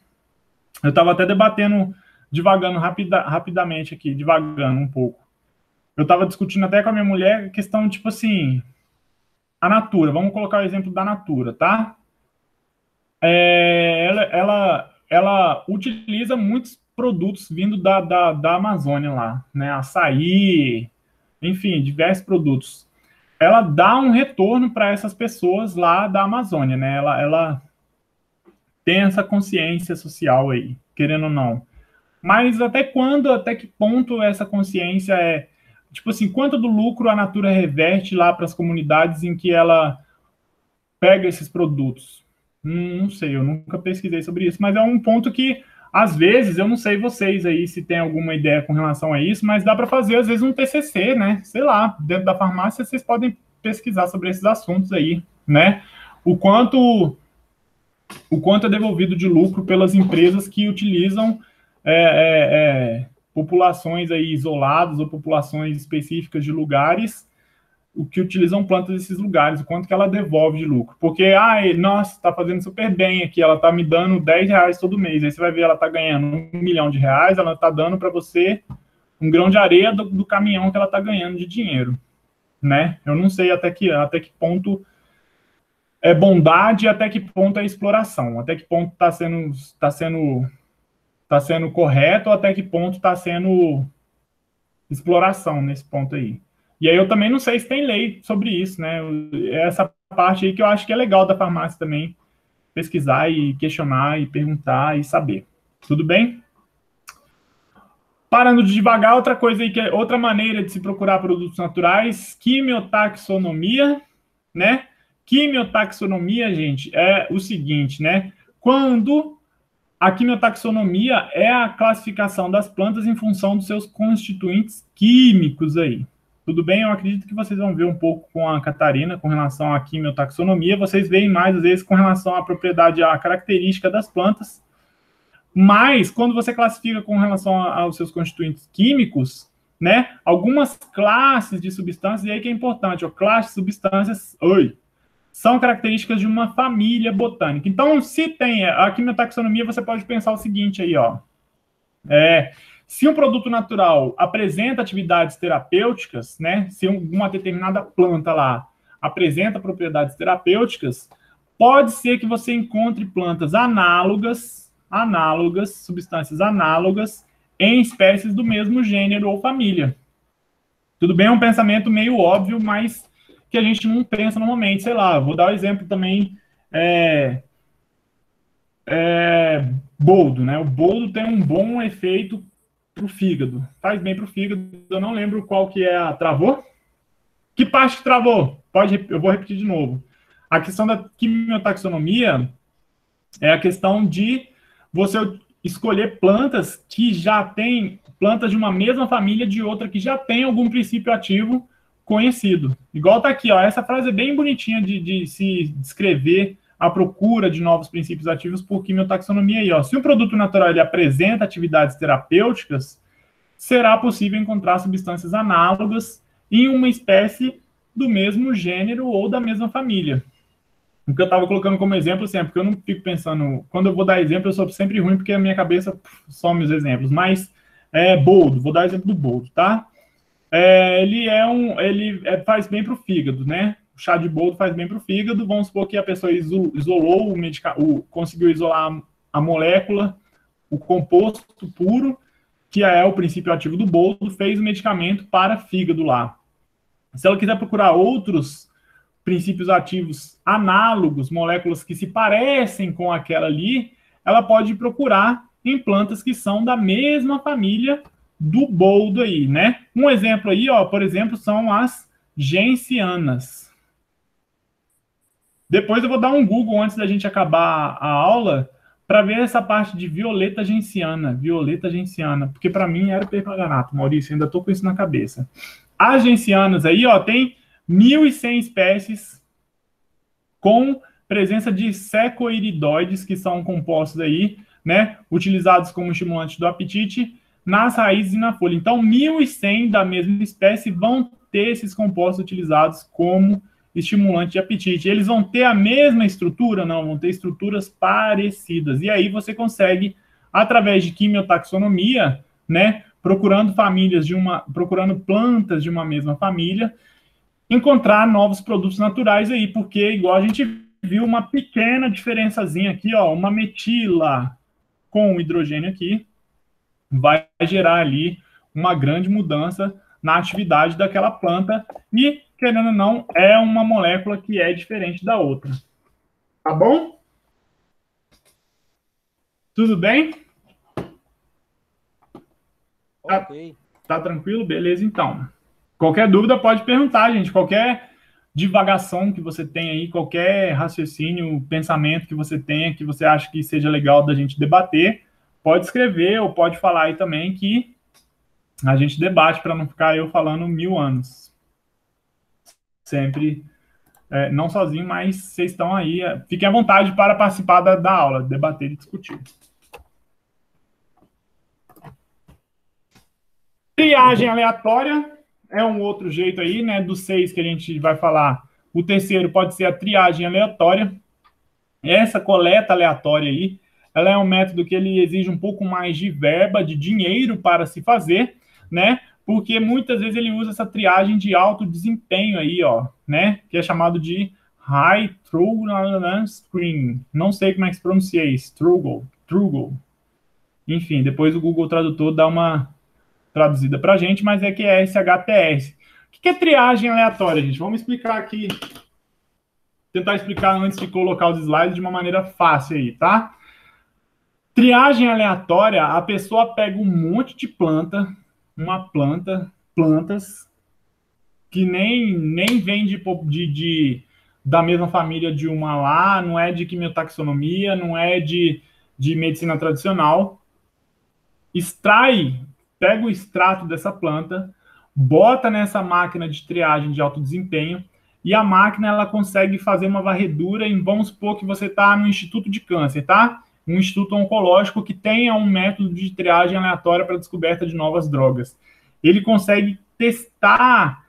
Eu estava até debatendo, divagando rapidamente aqui, divagando um pouco. Eu estava discutindo até com a minha mulher a questão, tipo assim, a Natura. Vamos colocar o exemplo da Natura, tá? Ela utiliza muitos produtos vindo da Amazônia lá, né? Açaí, enfim, diversos produtos. Ela dá um retorno para essas pessoas lá da Amazônia, né? Ela tem essa consciência social aí, querendo ou não. Mas até que ponto essa consciência tipo assim, quanto do lucro a Natura reverte lá para as comunidades em que ela pega esses produtos? Não sei, eu nunca pesquisei sobre isso, mas é um ponto que, às vezes, eu não sei vocês aí se tem alguma ideia com relação a isso, mas dá para fazer, às vezes, um TCC, né? Sei lá, dentro da farmácia vocês podem pesquisar sobre esses assuntos aí, né? O quanto, o quanto é devolvido de lucro pelas empresas que utilizam populações aí isoladas ou populações específicas de lugares o que utilizam plantas desses lugares, o quanto que ela devolve de lucro. Porque, nossa, está fazendo super bem aqui, ela está me dando R$ 10 todo mês. Aí você vai ver, ela está ganhando R$ 1 milhão, ela está dando para você um grão de areia do caminhão que ela está ganhando de dinheiro, né? Eu não sei até que ponto é bondade e até que ponto é exploração, até que ponto tá sendo correto ou até que ponto está sendo exploração nesse ponto aí. E aí eu também não sei se tem lei sobre isso, né? Essa parte aí que eu acho que é legal da farmácia também, pesquisar e questionar e perguntar e saber. Tudo bem? Parando de devagar, outra coisa aí que é outra maneira de se procurar produtos naturais, quimiotaxonomia, né? Quimiotaxonomia, gente, é o seguinte, né? Quando a quimiotaxonomia é a classificação das plantas em função dos seus constituintes químicos aí. Tudo bem? Eu acredito que vocês vão ver um pouco com a Catarina com relação à quimiotaxonomia. Vocês veem mais, às vezes, com relação à propriedade, à característica das plantas. Mas, quando você classifica com relação aos seus constituintes químicos, né, algumas classes de substâncias, e aí que é importante, ó, classes de substâncias, são características de uma família botânica. Então, se tem a quimiotaxonomia, você pode pensar o seguinte aí, ó. Se um produto natural apresenta atividades terapêuticas, né? Se uma determinada planta lá apresenta propriedades terapêuticas, pode ser que você encontre plantas análogas, substâncias análogas, em espécies do mesmo gênero ou família. Tudo bem, é um pensamento meio óbvio, mas que a gente não pensa normalmente. Sei lá, vou dar o um exemplo também, boldo, né? O boldo tem um bom efeito para o fígado. Faz bem para o fígado. Eu não lembro qual que é a... Travou? Que parte que travou? Eu vou repetir de novo. A questão da quimiotaxonomia é a questão de você escolher plantas que já têm, plantas de uma mesma família de outra que já tem algum princípio ativo conhecido. Igual tá aqui, ó. Essa frase é bem bonitinha de se descrever a procura de novos princípios ativos por quimiotaxonomia aí, ó. Se um produto natural ele apresenta atividades terapêuticas, será possível encontrar substâncias análogas em uma espécie do mesmo gênero ou da mesma família. O que eu estava colocando como exemplo, assim, porque eu não fico pensando... Quando eu vou dar exemplo, eu sou sempre ruim, porque a minha cabeça some os exemplos. Mas, boldo, vou dar exemplo do boldo, tá? Ele faz bem para o fígado, né? O chá de boldo faz bem para o fígado. Vamos supor que a pessoa isolou conseguiu isolar a molécula, o composto puro, que é o princípio ativo do boldo, fez o medicamento para fígado lá. Se ela quiser procurar outros princípios ativos análogos, moléculas que se parecem com aquela ali, ela pode procurar em plantas que são da mesma família do boldo aí, né? Um exemplo aí, ó, por exemplo, são as gencianas. Depois eu vou dar um Google antes da gente acabar a aula para ver essa parte de violeta genciana, porque para mim era permanganato, Maurício, ainda tô com isso na cabeça. As gencianas aí, ó, tem 1.100 espécies com presença de secoiridoides, que são compostos aí, né, utilizados como estimulante do apetite nas raízes e na folha. Então, 1.100 da mesma espécie vão ter esses compostos utilizados como estimulante de apetite. Eles vão ter a mesma estrutura? Não, vão ter estruturas parecidas. E aí você consegue, através de quimiotaxonomia, né, procurando plantas de uma mesma família, encontrar novos produtos naturais aí, porque igual a gente viu uma pequena diferençazinha aqui, ó, uma metila com hidrogênio aqui, vai gerar ali uma grande mudança na atividade daquela planta e, querendo ou não, é uma molécula que é diferente da outra. Tá bom? Tudo bem? Ok. Tá tranquilo? Beleza, então. Qualquer dúvida pode perguntar, gente. Qualquer divagação que você tenha aí, qualquer raciocínio, pensamento que você tenha, que você acha que seja legal da gente debater, pode escrever ou pode falar aí também que a gente debate para não ficar eu falando 1000 anos. Sempre, não sozinho, mas vocês estão aí. Fiquem à vontade para participar da aula, debater e discutir. Triagem aleatória é um outro jeito aí, né? Dos 6 que a gente vai falar, o terceiro pode ser a triagem aleatória. Essa coleta aleatória aí, ela é um método que ele exige um pouco mais de verba, de dinheiro para se fazer, né? Porque muitas vezes ele usa essa triagem de alto desempenho aí, ó, né? Que é chamado de High Throughput Screen. Não sei como é que se pronuncia isso. Throughput. Enfim, depois o Google Tradutor dá uma traduzida para a gente, mas é que é SHTS. O que é triagem aleatória, gente? Vamos explicar aqui, tentar explicar antes de colocar os slides de uma maneira fácil aí, tá? Triagem aleatória, a pessoa pega um monte de plantas, que nem vem da mesma família de uma lá, não é de quimiotaxonomia, não é de medicina tradicional, pega o extrato dessa planta, bota nessa máquina de triagem de alto desempenho, e a máquina ela consegue fazer uma varredura em, vamos supor que você está no Instituto de Câncer, tá? Um instituto oncológico que tenha um método de triagem aleatória para descoberta de novas drogas. Ele consegue testar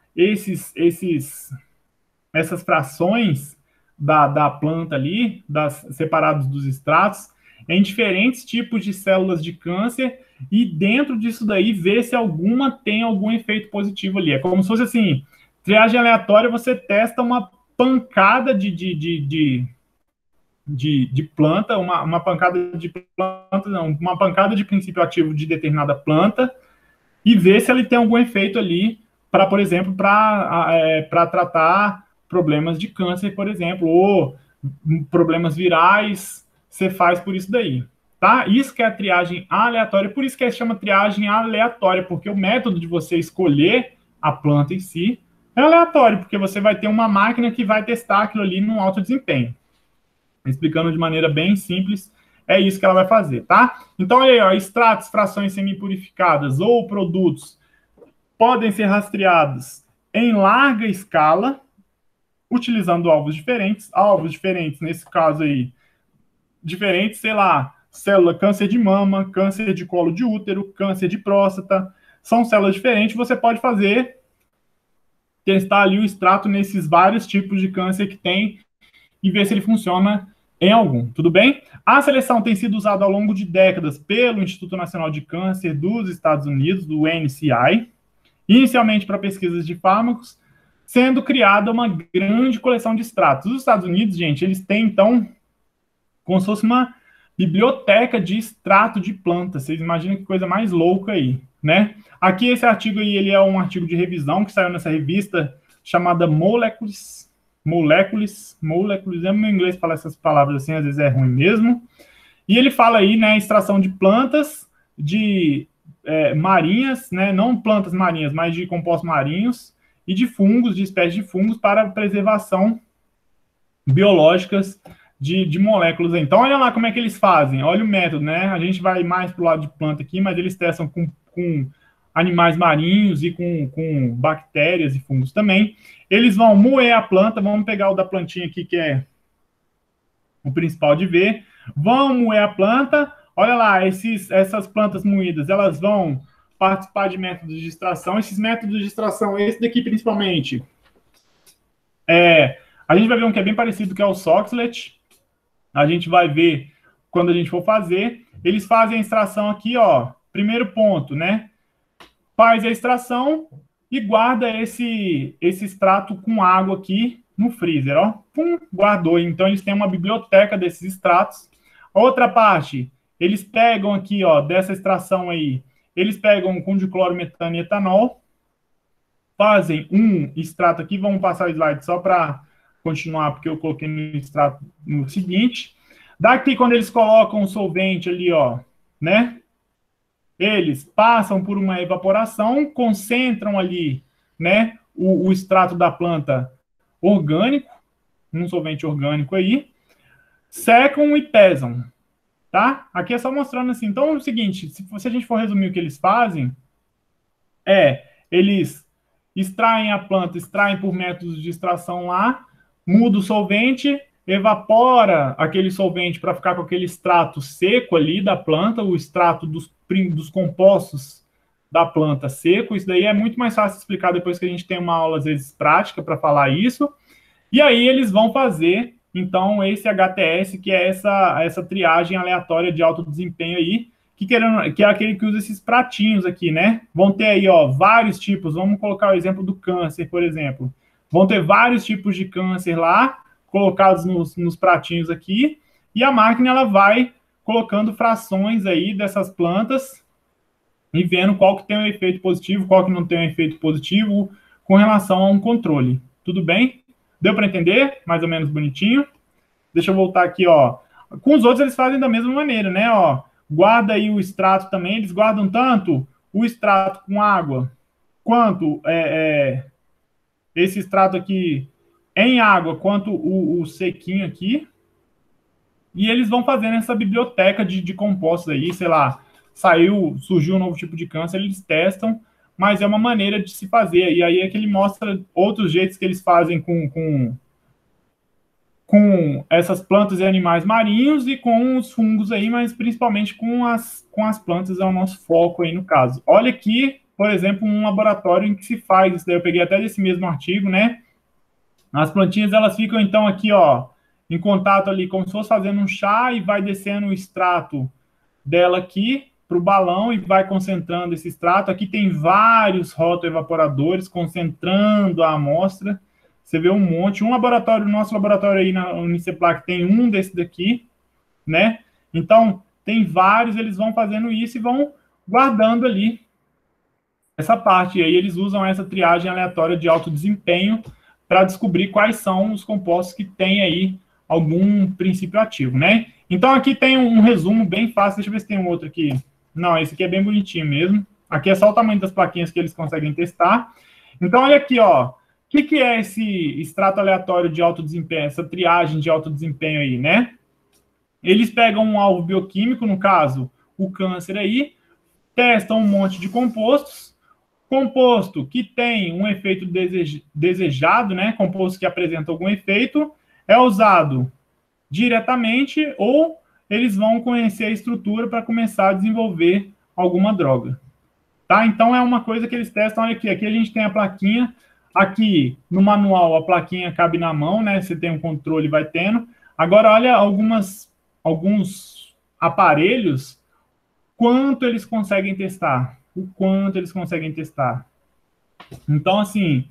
essas frações da planta ali, separados dos extratos, em diferentes tipos de células de câncer, e dentro disso daí ver se alguma tem algum efeito positivo ali. É como se fosse assim, triagem aleatória, você testa uma pancada de planta, uma pancada de planta, não, uma pancada de princípio ativo de determinada planta, e ver se ele tem algum efeito ali para, por exemplo, para tratar problemas de câncer, por exemplo, ou problemas virais, você faz por isso daí, tá? Isso que é a triagem aleatória, por isso que se chama triagem aleatória, porque o método de você escolher a planta em si é aleatório, porque você vai ter uma máquina que vai testar aquilo ali num alto desempenho. Explicando de maneira bem simples, é isso que ela vai fazer, tá? Então, olha aí, ó, extratos, frações semipurificadas ou produtos podem ser rastreados em larga escala, utilizando alvos diferentes, nesse caso aí, diferentes, sei lá, célula câncer de mama, câncer de colo de útero, câncer de próstata, são células diferentes, você pode testar ali o extrato nesses vários tipos de câncer que tem e ver se ele funciona em algum, tudo bem? A seleção tem sido usada ao longo de décadas pelo Instituto Nacional de Câncer dos Estados Unidos, do NCI, inicialmente para pesquisas de fármacos, sendo criada uma grande coleção de extratos. Os Estados Unidos, gente, eles têm, então, como se fosse uma biblioteca de extrato de plantas. Vocês imaginam que coisa mais louca aí, né? Aqui, esse artigo aí, ele é um artigo de revisão que saiu nessa revista chamada Molecules, é meu inglês falar essas palavras assim, às vezes é ruim mesmo. E ele fala aí, né, extração de plantas marinhas, né, não plantas marinhas, mas de compostos marinhos e de fungos, de espécies de fungos para preservação biológicas de moléculas. Então, olha lá como é que eles fazem, olha o método, né? A gente vai mais para o lado de planta aqui, mas eles testam com animais marinhos e com bactérias e fungos também. Eles vão moer a planta, vamos pegar o da plantinha aqui, que é o principal de ver. Vão moer a planta, olha lá, essas plantas moídas, elas vão participar de métodos de extração. Esses métodos de extração, esse daqui principalmente, a gente vai ver um que é bem parecido, que é o Soxhlet. A gente vai ver quando a gente for fazer. Eles fazem a extração aqui, ó, primeiro ponto, né? Faz a extração e guarda esse extrato com água aqui no freezer, ó. Pum, guardou. Então, eles têm uma biblioteca desses extratos. Outra parte, eles pegam aqui, ó, dessa extração aí, eles pegam com diclorometano e etanol, fazem um extrato aqui, vamos passar o slide só para continuar, porque eu coloquei no extrato no seguinte. Daqui, quando eles colocam o solvente ali, ó, né? Eles passam por uma evaporação, concentram ali né, o extrato da planta orgânico, um solvente orgânico aí, secam e pesam, tá? Aqui é só mostrando assim. Então é o seguinte, se a gente for resumir o que eles fazem, eles extraem a planta, extraem por métodos de extração lá, muda o solvente, evapora aquele solvente para ficar com aquele extrato seco ali da planta, o extrato dos compostos da planta seco. Isso daí é muito mais fácil de explicar depois que a gente tem uma aula, às vezes, prática para falar isso. E aí eles vão fazer, então, esse HTS, que é essa triagem aleatória de alto desempenho aí, que é aquele que usa esses pratinhos aqui, né? Vão ter aí, ó, vários tipos. Vamos colocar o exemplo do câncer, por exemplo. Vão ter vários tipos de câncer lá, colocados nos pratinhos aqui, e a máquina ela vai colocando frações aí dessas plantas e vendo qual que tem um efeito positivo, qual que não tem um efeito positivo com relação a um controle. Tudo bem? Deu para entender? Mais ou menos bonitinho. Deixa eu voltar aqui, ó. Com os outros eles fazem da mesma maneira, né? Ó, guarda aí o extrato também. Eles guardam tanto o extrato com água quanto esse extrato aqui em água, quanto o sequinho aqui. E eles vão fazendo essa biblioteca de compostos aí, sei lá, surgiu um novo tipo de câncer, eles testam, mas é uma maneira de se fazer. E aí é que ele mostra outros jeitos que eles fazem com essas plantas e animais marinhos e com os fungos aí, mas principalmente com as plantas é o nosso foco aí no caso. Olha aqui, por exemplo, um laboratório em que se faz isso daí. Eu peguei até desse mesmo artigo, né? As plantinhas, elas ficam então aqui, ó, em contato ali, como se fosse fazendo um chá, e vai descendo o extrato dela aqui para o balão e vai concentrando esse extrato. Aqui tem vários rotoevaporadores concentrando a amostra. Você vê um monte. Nosso laboratório aí na Uniceplac tem um desse daqui, né? Então, tem vários, eles vão fazendo isso e vão guardando ali essa parte. E aí eles usam essa triagem aleatória de alto desempenho para descobrir quais são os compostos que têm aí algum princípio ativo, né? Então, aqui tem um resumo bem fácil. Deixa eu ver se tem um outro aqui. Não, esse aqui é bem bonitinho mesmo. Aqui é só o tamanho das plaquinhas que eles conseguem testar. Então, olha aqui, ó. O que é esse extrato aleatório de alto desempenho, essa triagem de alto desempenho aí, né? Eles pegam um alvo bioquímico, no caso, o câncer aí, testam um monte de compostos, composto que tem um efeito desejado, né? Composto que apresenta algum efeito, é usado diretamente ou eles vão conhecer a estrutura para começar a desenvolver alguma droga. Tá? Então, é uma coisa que eles testam. Olha aqui, aqui a gente tem a plaquinha. Aqui, no manual, a plaquinha cabe na mão, né? Você tem um controle, vai tendo. Agora, olha alguns aparelhos, quanto eles conseguem testar. O quanto eles conseguem testar. Então, assim,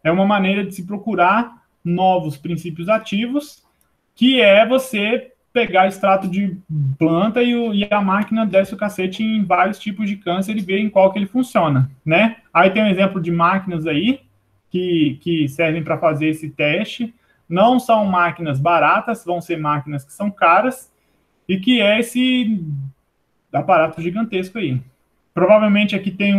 é uma maneira de se procurar novos princípios ativos, que é você pegar extrato de planta e a máquina desce o cacete em vários tipos de câncer e ver em qual que ele funciona, né? Aí tem um exemplo de máquinas aí, que servem para fazer esse teste. Não são máquinas baratas, vão ser máquinas que são caras, e que é esse aparato gigantesco aí. Provavelmente aqui tem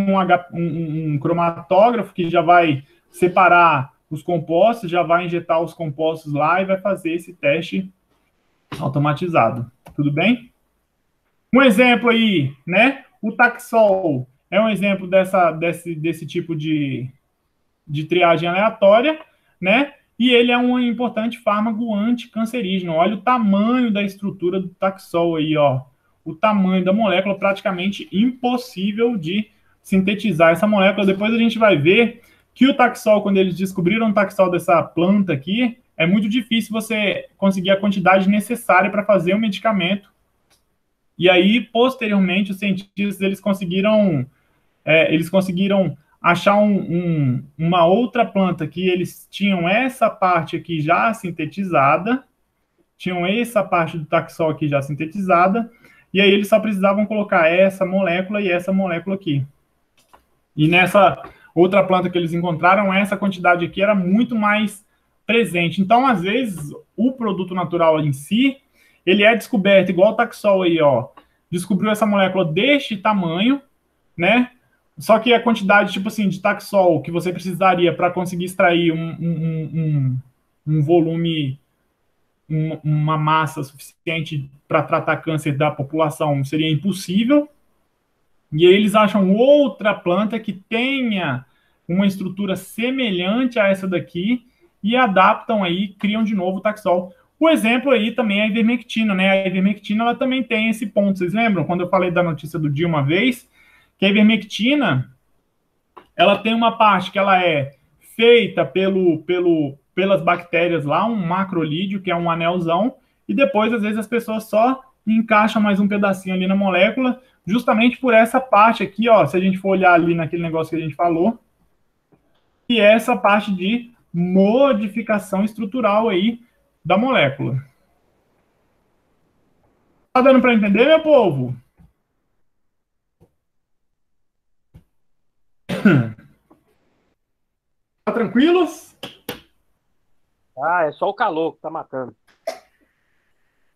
um cromatógrafo que já vai separar os compostos, já vai injetar os compostos lá e vai fazer esse teste automatizado. Tudo bem? Um exemplo aí, né? O Taxol é um exemplo desse tipo de triagem aleatória, né? E ele é um importante fármaco anticancerígeno. Olha o tamanho da estrutura do Taxol aí, ó. O tamanho da molécula, praticamente impossível de sintetizar essa molécula. Depois a gente vai ver que o Taxol, quando eles descobriram o Taxol dessa planta aqui, é muito difícil você conseguir a quantidade necessária para fazer o medicamento. E aí, posteriormente, os cientistas eles conseguiram achar uma outra planta que eles tinham essa parte aqui já sintetizada, tinham essa parte do Taxol aqui já sintetizada, e aí eles só precisavam colocar essa molécula e essa molécula aqui. E nessa outra planta que eles encontraram, essa quantidade aqui era muito mais presente. Então, às vezes, o produto natural em si, ele é descoberto, igual o Taxol aí, ó, descobriu essa molécula deste tamanho, né? Só que a quantidade, tipo assim, de Taxol que você precisaria para conseguir extrair um volume, uma massa suficiente para tratar câncer da população seria impossível. E aí eles acham outra planta que tenha uma estrutura semelhante a essa daqui e adaptam aí, criam de novo o Taxol. O exemplo aí também é a ivermectina, né? A ivermectina ela também tem esse ponto. Vocês lembram quando eu falei da notícia do dia uma vez? Que a ivermectina ela tem uma parte que ela é feita pelas bactérias lá, um macrolídeo, que é um anelzão, e depois, às vezes, as pessoas só encaixam mais um pedacinho ali na molécula, justamente por essa parte aqui, ó, se a gente for olhar ali naquele negócio que a gente falou, que é essa parte de modificação estrutural aí da molécula. Tá dando para entender, meu povo? Tá tranquilos? Ah, é só o calor que tá matando.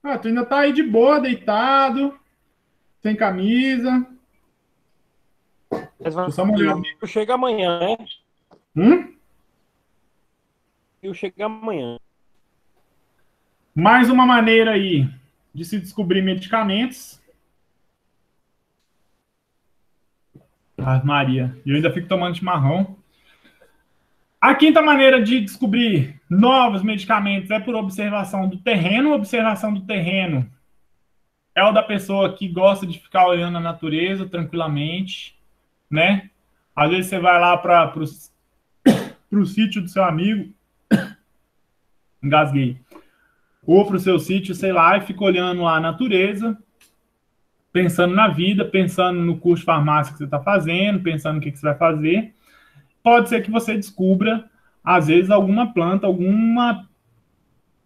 Ah, tu ainda tá aí de boa, deitado, sem camisa. Mas Deixa eu só molhar. o frio chega amanhã, né? Hum? O frio chega amanhã. Mais uma maneira aí de se descobrir medicamentos. Ah, Maria, eu ainda fico tomando chimarrão. A quinta maneira de descobrir novos medicamentos é por observação do terreno. Observação do terreno é o da pessoa que gosta de ficar olhando a natureza tranquilamente, né? Às vezes você vai lá para o sítio do seu amigo, engasguei, ou para o seu sítio, sei lá, e fica olhando lá a natureza, pensando na vida, pensando no curso de farmácia que você está fazendo, pensando no que você vai fazer. Pode ser que você descubra, às vezes, alguma planta,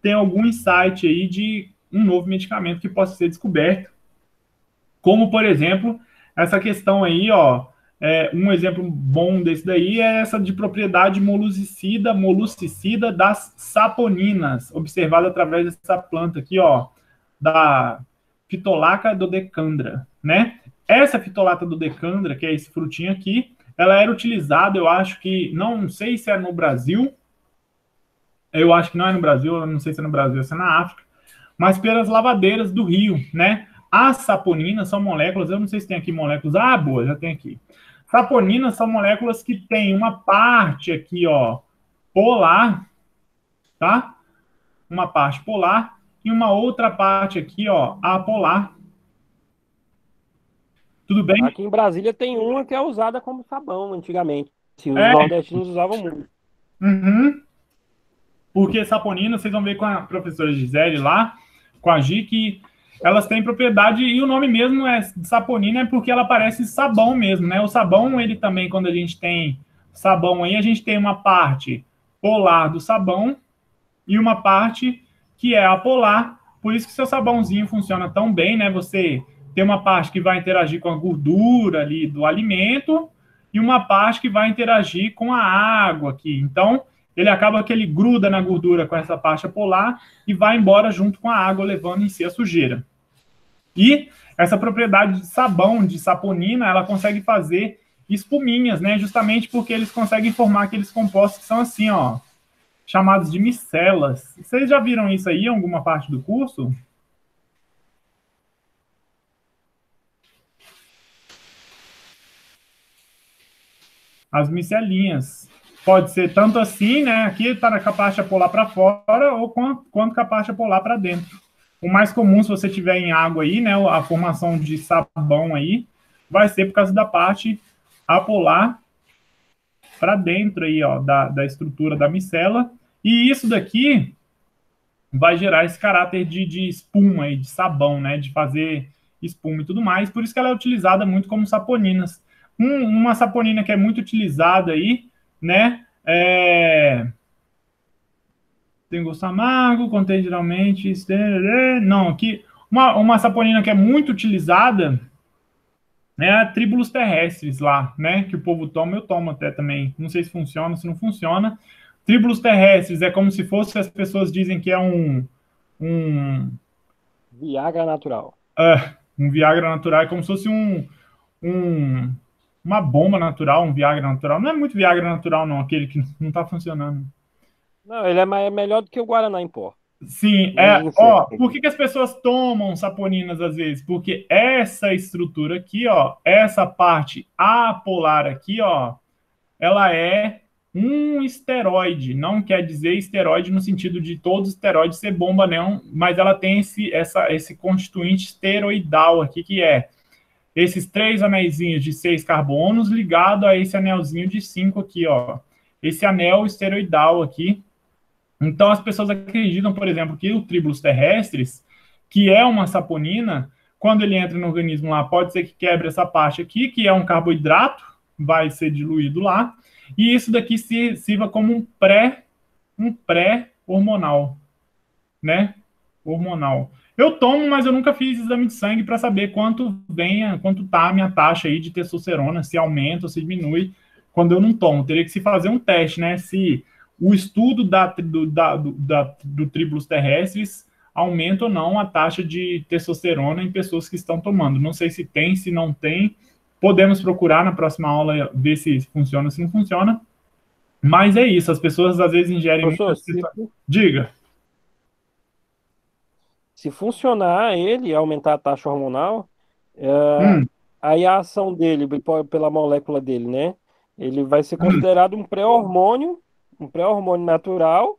tem algum insight aí de um novo medicamento que possa ser descoberto. Como, por exemplo, essa questão aí, ó, um exemplo bom desse daí é essa de propriedade moluscicida das saponinas, observada através dessa planta aqui, ó, da Phytolacca dodecandra, né? Essa Phytolacca dodecandra, que é esse frutinho aqui, ela era utilizada, eu acho que, não sei se é no Brasil, eu acho que não é no Brasil, eu não sei se é no Brasil, se é na África, mas pelas lavadeiras do rio, né? As saponinas são moléculas, eu não sei se tem aqui moléculas, boa, já tem aqui. Saponinas são moléculas que têm uma parte aqui, ó, polar, tá? Uma parte polar e uma outra parte aqui, ó, apolar. Tudo bem? Aqui em Brasília tem uma que é usada como sabão antigamente. Sim, os É. nordestinos usavam muito. Uhum. Porque saponina, vocês vão ver com a professora Gisele lá, com a Gi, que elas têm propriedade, e o nome mesmo é saponina, é porque ela parece sabão mesmo, né? O sabão, ele também, quando a gente tem sabão aí, a gente tem uma parte polar do sabão e uma parte que é apolar, por isso que seu sabãozinho funciona tão bem, né? Você tem uma parte que vai interagir com a gordura ali do alimento e uma parte que vai interagir com a água aqui. Então, ele acaba que ele gruda na gordura com essa parte polar e vai embora junto com a água, levando em si a sujeira. E essa propriedade de sabão, de saponina, ela consegue fazer espuminhas, né? Justamente porque eles conseguem formar aqueles compostos que são assim, ó, chamados de micelas. Vocês já viram isso aí em alguma parte do curso? As micelinhas. Pode ser tanto assim, né? Aqui está com a parte polar para fora, ou quanto com a parte polar para dentro. O mais comum, se você tiver em água aí, né? A formação de sabão aí, vai ser por causa da parte apolar para dentro aí, ó, da estrutura da micela. E isso daqui vai gerar esse caráter de espuma aí, de sabão, né? De fazer espuma e tudo mais. Por isso que ela é utilizada muito como saponinas. Uma saponina que é muito utilizada aí, né? Tem gosto amargo, contém geralmente. Não, aqui. Uma saponina que é muito utilizada é a Tribulus terrestres lá, né? Que o povo toma, eu tomo até também. Não sei se funciona, se não funciona. Tribulus terrestres é como se fosse, as pessoas dizem que é um, Viagra natural. um Viagra natural, é como se fosse um uma bomba natural, um Viagra natural. Não é muito Viagra natural, não, aquele que não tá funcionando. Não, ele é melhor do que o Guaraná em pó. Sim, Vamos dizer. ó, por que que as pessoas tomam saponinas às vezes? Porque essa estrutura aqui, ó, essa parte apolar aqui, ó, ela é um esteroide. Não quer dizer esteroide no sentido de todos os esteroides ser bomba, não, mas ela tem esse constituinte esteroidal aqui, que é esses três anéisinhos de 6 carbonos ligado a esse anelzinho de 5 aqui, ó. Esse anel esteroidal aqui. Então, as pessoas acreditam, por exemplo, que o tribulus terrestres, que é uma saponina, quando ele entra no organismo lá, pode ser que quebre essa parte aqui, que é um carboidrato, vai ser diluído lá, e isso daqui sirva como um pré-hormonal, né? Hormonal. Eu tomo, mas eu nunca fiz exame de sangue para saber quanto tá a minha taxa aí de testosterona, se aumenta ou se diminui quando eu não tomo. Teria que se fazer um teste, né? Se o estudo do tribulus terrestres aumenta ou não a taxa de testosterona em pessoas que estão tomando. Não sei se tem, se não tem. Podemos procurar na próxima aula ver se funciona, se não funciona. Mas é isso, as pessoas às vezes ingerem Professor, muitas. Diga. se funcionar ele, aumentar a taxa hormonal, Hum, aí a ação dele, pela molécula dele, né? Ele vai ser hum, considerado um pré-hormônio natural,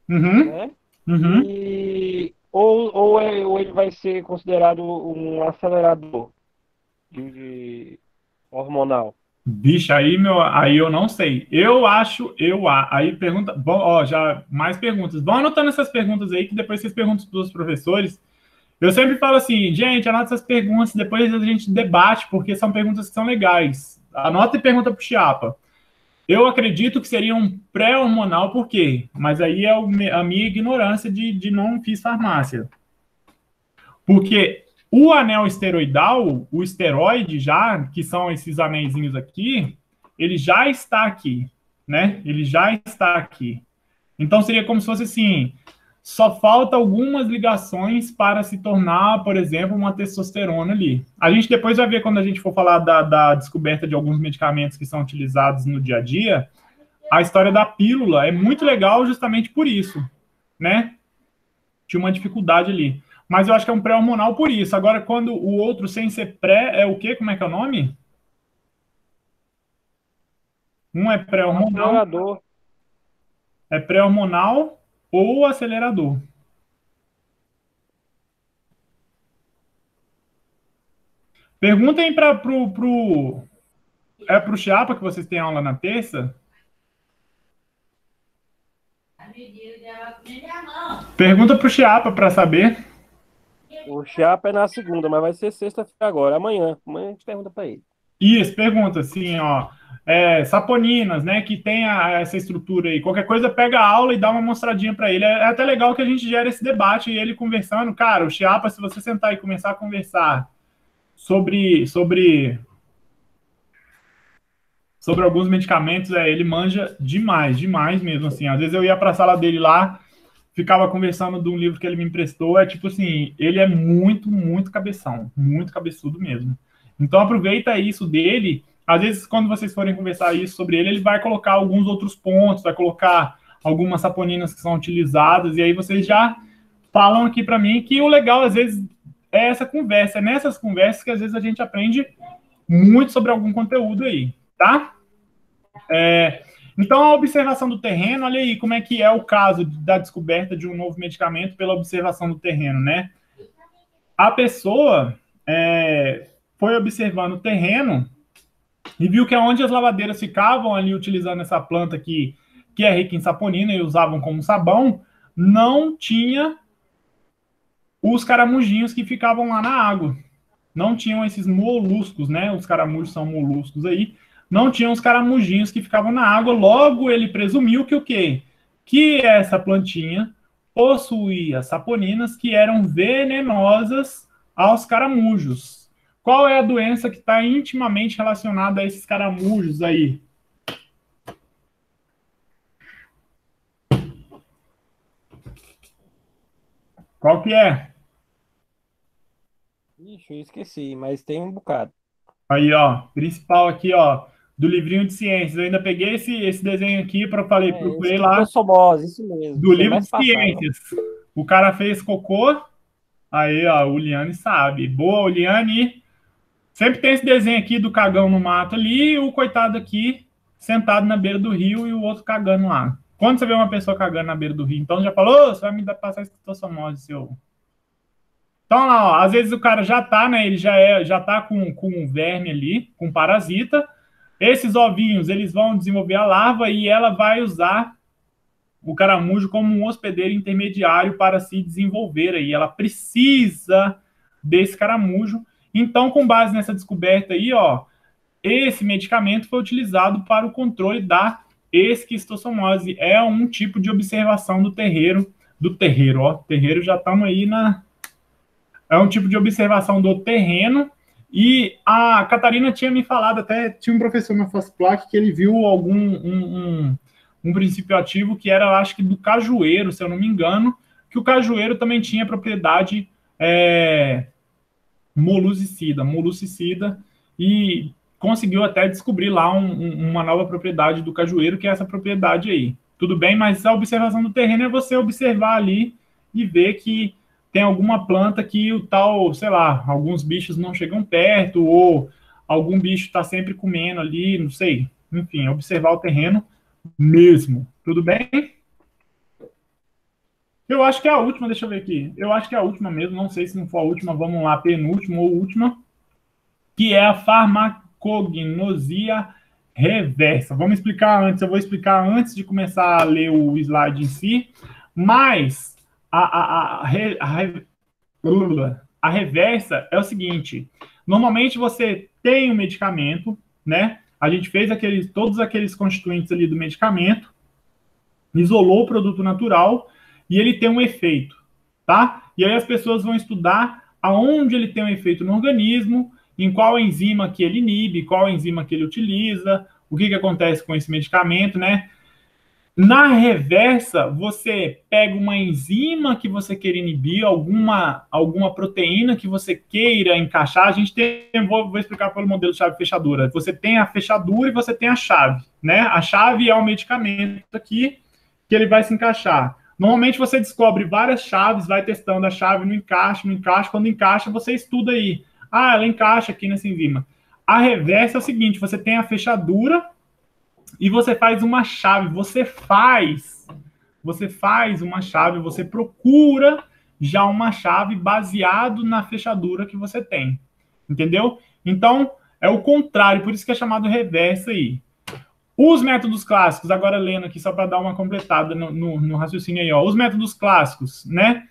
uhum, né? uhum. Ou ele vai ser considerado um acelerador de hormonal. Vixe, aí eu não sei. Aí pergunta, bom, ó, já mais perguntas. Vão anotando essas perguntas aí que depois vocês perguntam para os professores. Eu sempre falo assim, gente, anota essas perguntas, depois a gente debate, porque são perguntas que são legais. Anota e pergunta para o Chiapa. Eu acredito que seria um pré-hormonal, por quê? Mas aí é a minha ignorância de não fiz farmácia. Porque o anel esteroidal, o esteroide já, que são esses anéisinhos aqui, ele já está aqui, né? Ele já está aqui. Então seria como se fosse assim, só falta algumas ligações para se tornar, por exemplo, uma testosterona ali. A gente depois vai ver quando a gente for falar da descoberta de alguns medicamentos que são utilizados no dia a dia, a história da pílula é muito legal justamente por isso, né? Tinha uma dificuldade ali. Mas eu acho que é um pré-hormonal por isso. Agora, quando o outro sem ser pré é o quê? Como é que é o nome? Um Um acelerador. é pré-hormonal ou acelerador. Perguntem para pro Chiapa que vocês têm aula na terça. Pergunta pro Chiapa para saber. O Chapa é na segunda, mas vai ser sexta-feira agora, amanhã. Amanhã a gente pergunta pra ele. Isso, pergunta assim, ó. Saponinas, né, que tem essa estrutura aí. Qualquer coisa, pega a aula e dá uma mostradinha para ele. É até legal que a gente gere esse debate e ele conversando. Cara, o Chiapa, se você sentar e começar a conversar sobre alguns medicamentos, ele manja demais, demais mesmo, assim. Às vezes eu ia para a sala dele lá, ficava conversando de um livro que ele me emprestou, tipo assim, ele é muito, muito cabeção, muito cabeçudo mesmo. Então aproveita isso dele, às vezes quando vocês forem conversar isso sobre ele, ele vai colocar alguns outros pontos, vai colocar algumas saponinas que são utilizadas, e aí vocês já falam aqui para mim que o legal, às vezes, é essa conversa, é nessas conversas que às vezes a gente aprende muito sobre algum conteúdo aí, tá? Então, a observação do terreno, olha aí como é que é o caso da descoberta de um novo medicamento pela observação do terreno, né? A pessoa foi observando o terreno e viu que onde as lavadeiras ficavam ali utilizando essa planta que é rica em saponina e usavam como sabão, não tinha os caramujinhos que ficavam lá na água. Não tinham esses moluscos, né? Os caramujos são moluscos aí. Não tinham os caramujinhos que ficavam na água. Logo, ele presumiu que o quê? Que essa plantinha possuía saponinas que eram venenosas aos caramujos. Qual é a doença que está intimamente relacionada a esses caramujos aí? Qual que é? Ixi, eu esqueci, mas tem um bocado. Aí, ó, principal aqui, ó, do livrinho de ciências. Eu ainda peguei esse desenho aqui para falei, procurei lá Citossomose, isso mesmo. do livro de Semestre passado. ciências. O cara fez cocô, aí, ó, o Liane sabe. Boa, o Liane. Sempre tem esse desenho aqui do cagão no mato ali e o coitado aqui sentado na beira do rio e o outro cagando lá. Quando você vê uma pessoa cagando na beira do rio, então já falou, você vai me dar passar esquistossomose, seu. Então, lá, ó, às vezes o cara já tá, né? Ele já tá com um verme ali, com um parasita. Esses ovinhos, eles vão desenvolver a larva e ela vai usar o caramujo como um hospedeiro intermediário para se desenvolver aí. Ela precisa desse caramujo. Então, com base nessa descoberta aí, ó, esse medicamento foi utilizado para o controle da esquistossomose. É um tipo de observação do terreiro, ó. Terreiro já estamos aí na. É um tipo de observação do terreno. E a Catarina tinha me falado, até tinha um professor na FASPLAC que ele viu um princípio ativo que era, acho que do cajueiro, se eu não me engano, que o cajueiro também tinha propriedade molucicida, e conseguiu até descobrir lá uma nova propriedade do cajueiro, que é essa propriedade aí. Tudo bem, mas a observação do terreno é você observar ali e ver que tem alguma planta que o tal, sei lá, alguns bichos não chegam perto, ou algum bicho está sempre comendo ali, não sei. Enfim, observar o terreno mesmo. Tudo bem? Eu acho que é a última, deixa eu ver aqui. Eu acho que é a última mesmo, não sei se não for a última, vamos lá, penúltima ou última, que é a farmacognosia reversa. Vamos explicar antes, eu vou explicar antes de começar a ler o slide em si, mas a reversa é o seguinte: normalmente você tem um medicamento, né? A gente fez todos aqueles constituintes ali do medicamento, isolou o produto natural e ele tem um efeito, tá? E aí as pessoas vão estudar aonde ele tem um efeito no organismo, em qual enzima que ele inibe, qual enzima que ele utiliza, o que acontece com esse medicamento, né? Na reversa, você pega uma enzima que você queira inibir, alguma proteína que você queira encaixar. A gente tem, vou explicar pelo modelo chave-fechadura. Você tem a fechadura e você tem a chave, né? A chave é o medicamento aqui que ele vai se encaixar. Normalmente você descobre várias chaves, vai testando a chave no encaixe, no encaixe. Quando encaixa, você estuda aí. Ah, ela encaixa aqui nessa enzima. A reversa é o seguinte: você tem a fechadura e você faz uma chave. Você faz uma chave, você procura já uma chave baseado na fechadura que você tem. Entendeu? Então, é o contrário, por isso que é chamado reversa aí. Os métodos clássicos, agora lendo aqui só para dar uma completada no raciocínio aí, ó. Os métodos clássicos, né?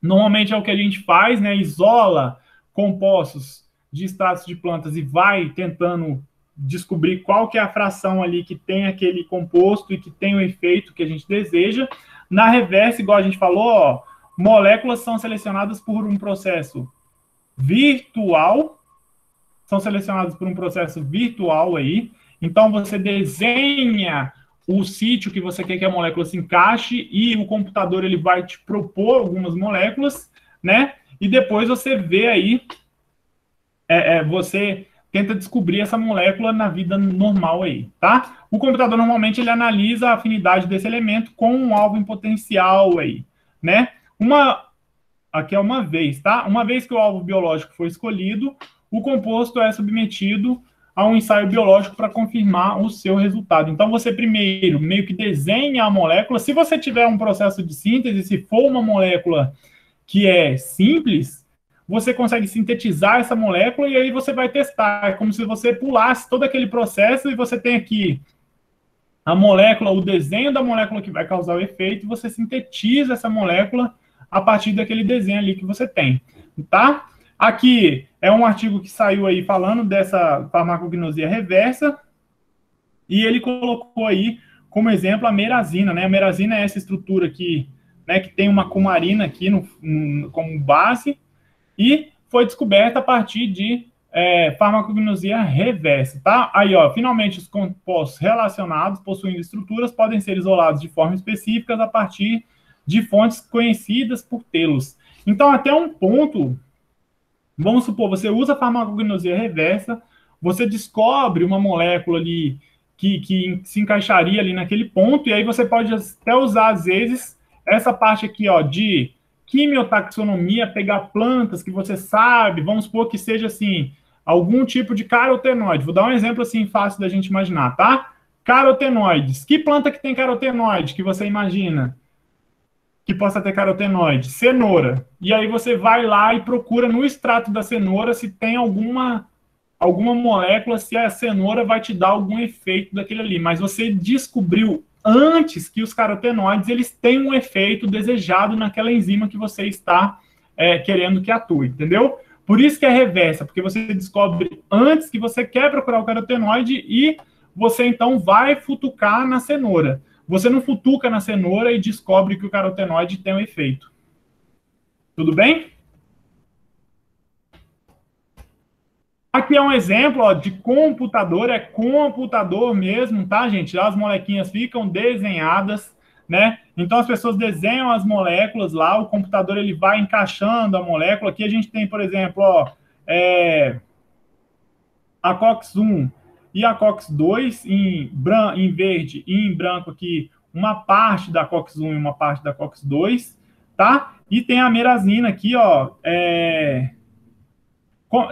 Normalmente é o que a gente faz, né? Isola compostos de extratos de plantas e vai tentando descobrir qual que é a fração ali que tem aquele composto e que tem o efeito que a gente deseja. Na reversa, igual a gente falou, ó, moléculas são selecionadas por um processo virtual, aí. Então, você desenha o sítio que você quer que a molécula se encaixe e o computador ele vai te propor algumas moléculas, né? E depois você vê aí, você tenta descobrir essa molécula na vida normal aí, tá? O computador normalmente ele analisa a afinidade desse elemento com um alvo em potencial aí, né? Aqui é uma vez, tá? Uma vez que o alvo biológico foi escolhido, o composto é submetido a um ensaio biológico para confirmar o seu resultado. Então, você primeiro meio que desenha a molécula. Se você tiver um processo de síntese, se for uma molécula que é simples, você consegue sintetizar essa molécula e aí você vai testar. É como se você pulasse todo aquele processo e você tem aqui a molécula, o desenho da molécula que vai causar o efeito, e você sintetiza essa molécula a partir daquele desenho ali que você tem, tá? Aqui é um artigo que saiu aí falando dessa farmacognosia reversa, e ele colocou aí como exemplo a merazina, né? A merazina é essa estrutura aqui, né, que tem uma cumarina aqui como base, e foi descoberta a partir de farmacognosia reversa, tá? Aí, ó, finalmente os compostos relacionados possuindo estruturas podem ser isolados de forma específica a partir de fontes conhecidas por tê-los. Então, até um ponto, Vamos supor, você usa a farmacognosia reversa, você descobre uma molécula ali que se encaixaria ali naquele ponto, e aí você pode até usar, às vezes, essa parte aqui, ó, de quimiotaxonomia, pegar plantas que você sabe, vamos supor que seja, assim, algum tipo de carotenoide. Vou dar um exemplo, assim, fácil da gente imaginar, tá? Carotenoides. Que planta que tem carotenoide que você imagina que possa ter carotenoide? Cenoura. E aí você vai lá e procura no extrato da cenoura se tem alguma molécula, se a cenoura vai te dar algum efeito daquele ali. Mas você descobriu antes que os carotenoides eles têm um efeito desejado naquela enzima que você está querendo que atue, entendeu? Por isso que é reversa, porque você descobre antes que você quer procurar o carotenoide e você então vai futucar na cenoura. Você não futuca na cenoura e descobre que o carotenoide tem um efeito. Tudo bem? Aqui é um exemplo ó, de computador, é computador mesmo, tá, gente? As molequinhas ficam desenhadas, né? Então as pessoas desenham as moléculas lá, o computador ele vai encaixando a molécula. Aqui a gente tem, por exemplo, ó, a COX-1 e a COX-2 em verde e em branco aqui, uma parte da COX-1 e uma parte da COX-2, tá? E tem a merazina aqui, ó,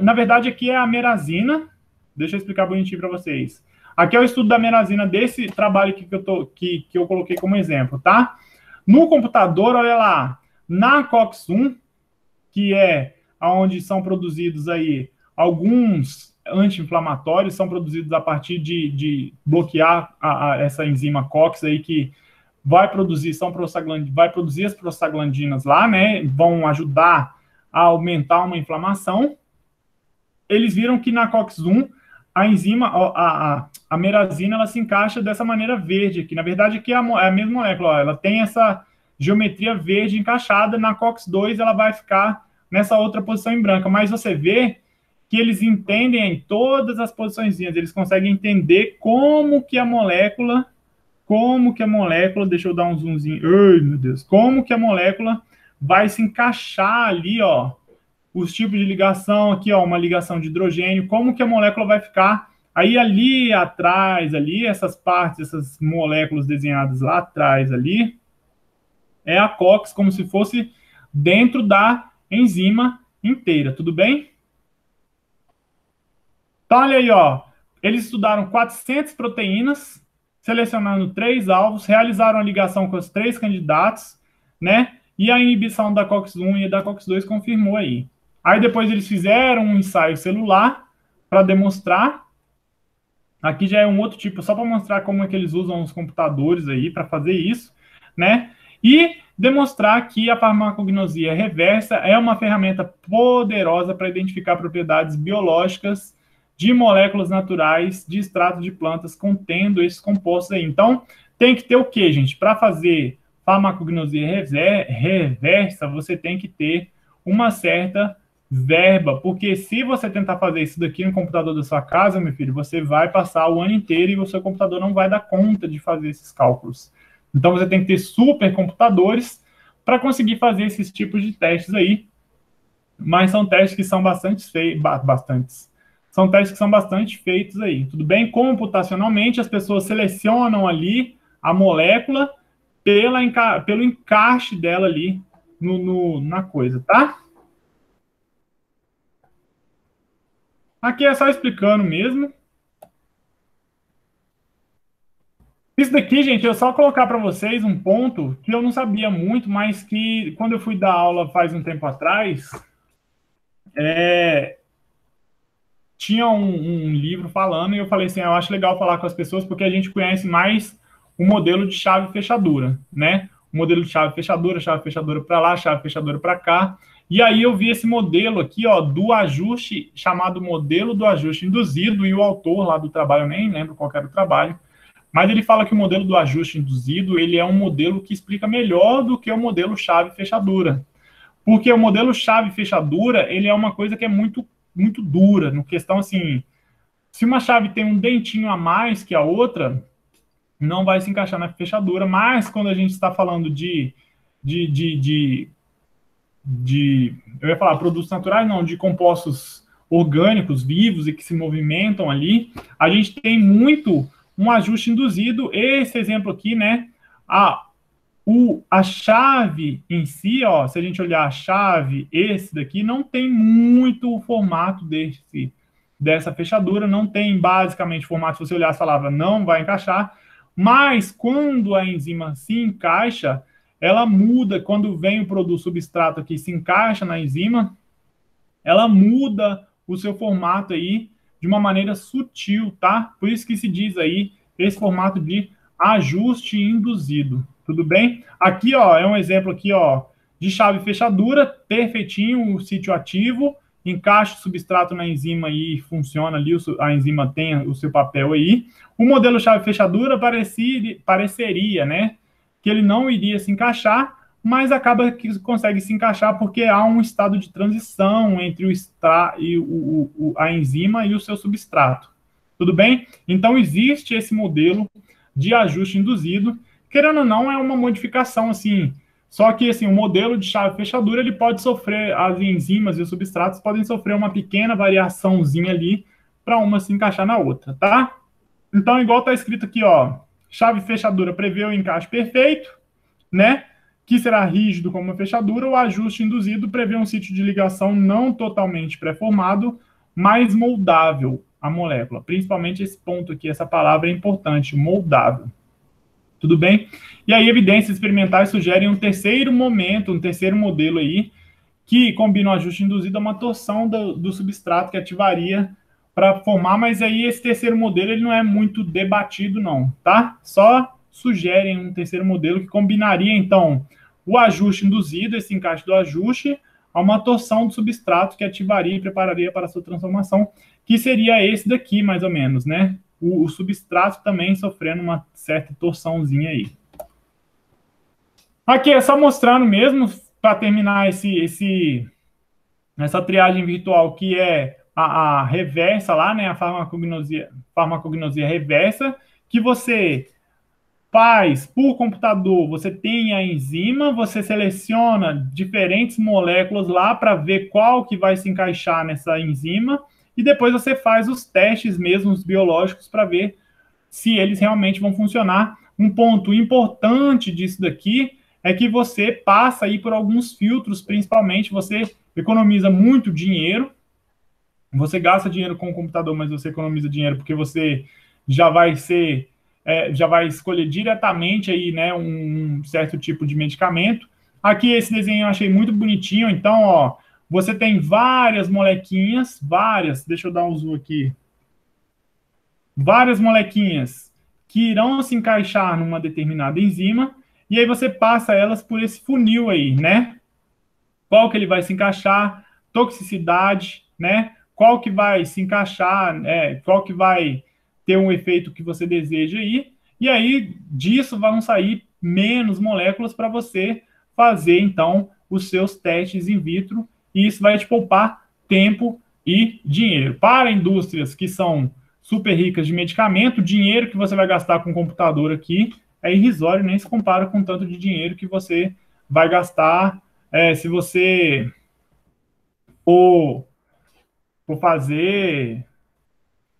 na verdade, aqui é a merazina. Deixa eu explicar bonitinho para vocês. Aqui é o estudo da merazina desse trabalho que eu coloquei como exemplo, tá? No computador, olha lá, na COX-1, que é onde são produzidos aí alguns anti-inflamatórios, são produzidos a partir de bloquear essa enzima COX aí que vai produzir, vai produzir as prostaglandinas lá, né? Vão ajudar a aumentar uma inflamação. Eles viram que na COX-1 a enzima, a merazina, ela se encaixa dessa maneira verde aqui. Na verdade, aqui é a mesma molécula, ó, ela tem essa geometria verde encaixada. Na COX-2 ela vai ficar nessa outra posição em branca. Mas você vê que eles entendem em todas as posições, eles conseguem entender como que a molécula, deixa eu dar um zoomzinho, ai meu Deus, como que a molécula vai se encaixar ali, ó, os tipos de ligação, aqui, ó, uma ligação de hidrogênio, como que a molécula vai ficar. Aí, ali atrás, ali, essas partes, essas moléculas desenhadas lá atrás, ali, é a COX, como se fosse dentro da enzima inteira, tudo bem? Então, olha aí, ó, eles estudaram 400 proteínas, selecionando 3 alvos, realizaram a ligação com os 3 candidatos, né? E a inibição da COX-1 e da COX-2 confirmou aí. Aí depois eles fizeram um ensaio celular para demonstrar. Aqui já é um outro tipo, só para mostrar como é que eles usam os computadores aí para fazer isso, né? E demonstrar que a farmacognosia reversa é uma ferramenta poderosa para identificar propriedades biológicas de moléculas naturais de extrato de plantas contendo esses compostos aí. Então, tem que ter o quê, gente? Para fazer farmacognosia reversa, você tem que ter uma certa verba, porque se você tentar fazer isso daqui no computador da sua casa, meu filho, você vai passar o ano inteiro e o seu computador não vai dar conta de fazer esses cálculos. Então, você tem que ter super computadores para conseguir fazer esses tipos de testes aí, mas são testes que são são testes que são bastante feitos aí, tudo bem? Computacionalmente, as pessoas selecionam ali a molécula pelo encaixe dela ali na coisa, tá? Aqui é só explicando mesmo. Isso daqui, gente, eu só colocar para vocês um ponto que eu não sabia muito, mas que quando eu fui dar aula faz um tempo atrás, tinha um livro falando e eu falei assim, eu acho legal falar com as pessoas porque a gente conhece mais o modelo de chave-fechadura, né? O modelo de chave-fechadura para lá, chave-fechadura para cá. E aí eu vi esse modelo aqui, ó, do ajuste, chamado modelo do ajuste induzido, e o autor lá do trabalho, eu nem lembro qual era o trabalho, mas ele fala que o modelo do ajuste induzido, ele é um modelo que explica melhor do que o modelo chave-fechadura. Porque o modelo chave-fechadura, ele é uma coisa que é muito, muito dura, no questão assim, se uma chave tem um dentinho a mais que a outra, não vai se encaixar na fechadura, mas quando a gente está falando de eu ia falar produtos naturais, não, de compostos orgânicos, vivos e que se movimentam ali, a gente tem muito um ajuste induzido. Esse exemplo aqui, né, a chave em si, ó, se a gente olhar a chave, esse daqui não tem muito o formato dessa fechadura, não tem basicamente formato, se você olhar essa palavra, não vai encaixar, mas quando a enzima se encaixa, ela muda, quando vem o produto substrato aqui, se encaixa na enzima, ela muda o seu formato aí de uma maneira sutil, tá? Por isso que se diz aí esse formato de ajuste induzido, tudo bem? Aqui, ó, é um exemplo aqui, ó, de chave fechadura, perfeitinho, o sítio ativo, encaixa o substrato na enzima e funciona ali, a enzima tem o seu papel aí. O modelo chave fechadura pareceria, né, que ele não iria se encaixar, mas acaba que consegue se encaixar porque há um estado de transição entre a enzima e o seu substrato. Tudo bem? Então, existe esse modelo de ajuste induzido. Querendo ou não, é uma modificação, assim, só que, assim, o modelo de chave-fechadura, ele pode sofrer, as enzimas e os substratos podem sofrer uma pequena variaçãozinha ali para uma se encaixar na outra, tá? Então, igual está escrito aqui, ó, chave-fechadura prevê o encaixe perfeito, né? Que será rígido como uma fechadura, o ajuste induzido prevê um sítio de ligação não totalmente pré-formado, mas moldável a molécula. Principalmente esse ponto aqui, essa palavra é importante, moldável. Tudo bem? E aí, evidências experimentais sugerem um terceiro momento, um terceiro modelo aí, que combina o ajuste induzido a uma torção do substrato que ativaria para formar, mas aí esse terceiro modelo ele não é muito debatido, não, tá? Só sugerem um terceiro modelo que combinaria, então, o ajuste induzido, esse encaixe do ajuste, a uma torção do substrato que ativaria e prepararia para a sua transformação, que seria esse daqui, mais ou menos, né? O substrato também sofrendo uma certa torçãozinha aí. Aqui é só mostrando mesmo, para terminar essa triagem virtual, que é a reversa lá, né? A farmacognosia reversa, que você faz por computador, você tem a enzima, você seleciona diferentes moléculas lá para ver qual que vai se encaixar nessa enzima, e depois você faz os testes mesmo, os biológicos, para ver se eles realmente vão funcionar. Um ponto importante disso daqui é que você passa aí por alguns filtros, principalmente você economiza muito dinheiro, você gasta dinheiro com o computador, mas você economiza dinheiro porque você já vai já vai escolher diretamente aí, né, um certo tipo de medicamento. Aqui esse desenho eu achei muito bonitinho, então, ó, você tem várias molequinhas, deixa eu dar um zoom aqui, várias molequinhas que irão se encaixar numa determinada enzima, e aí você passa elas por esse funil aí, né? Qual que ele vai se encaixar, toxicidade, né? Qual que vai se encaixar, qual que vai ter um efeito que você deseja aí, e aí disso vão sair menos moléculas para você fazer, então, os seus testes in vitro, e isso vai te poupar tempo e dinheiro. Para indústrias que são super ricas de medicamento, o dinheiro que você vai gastar com o computador aqui é irrisório, nem se compara com o tanto de dinheiro que você vai gastar se você for fazer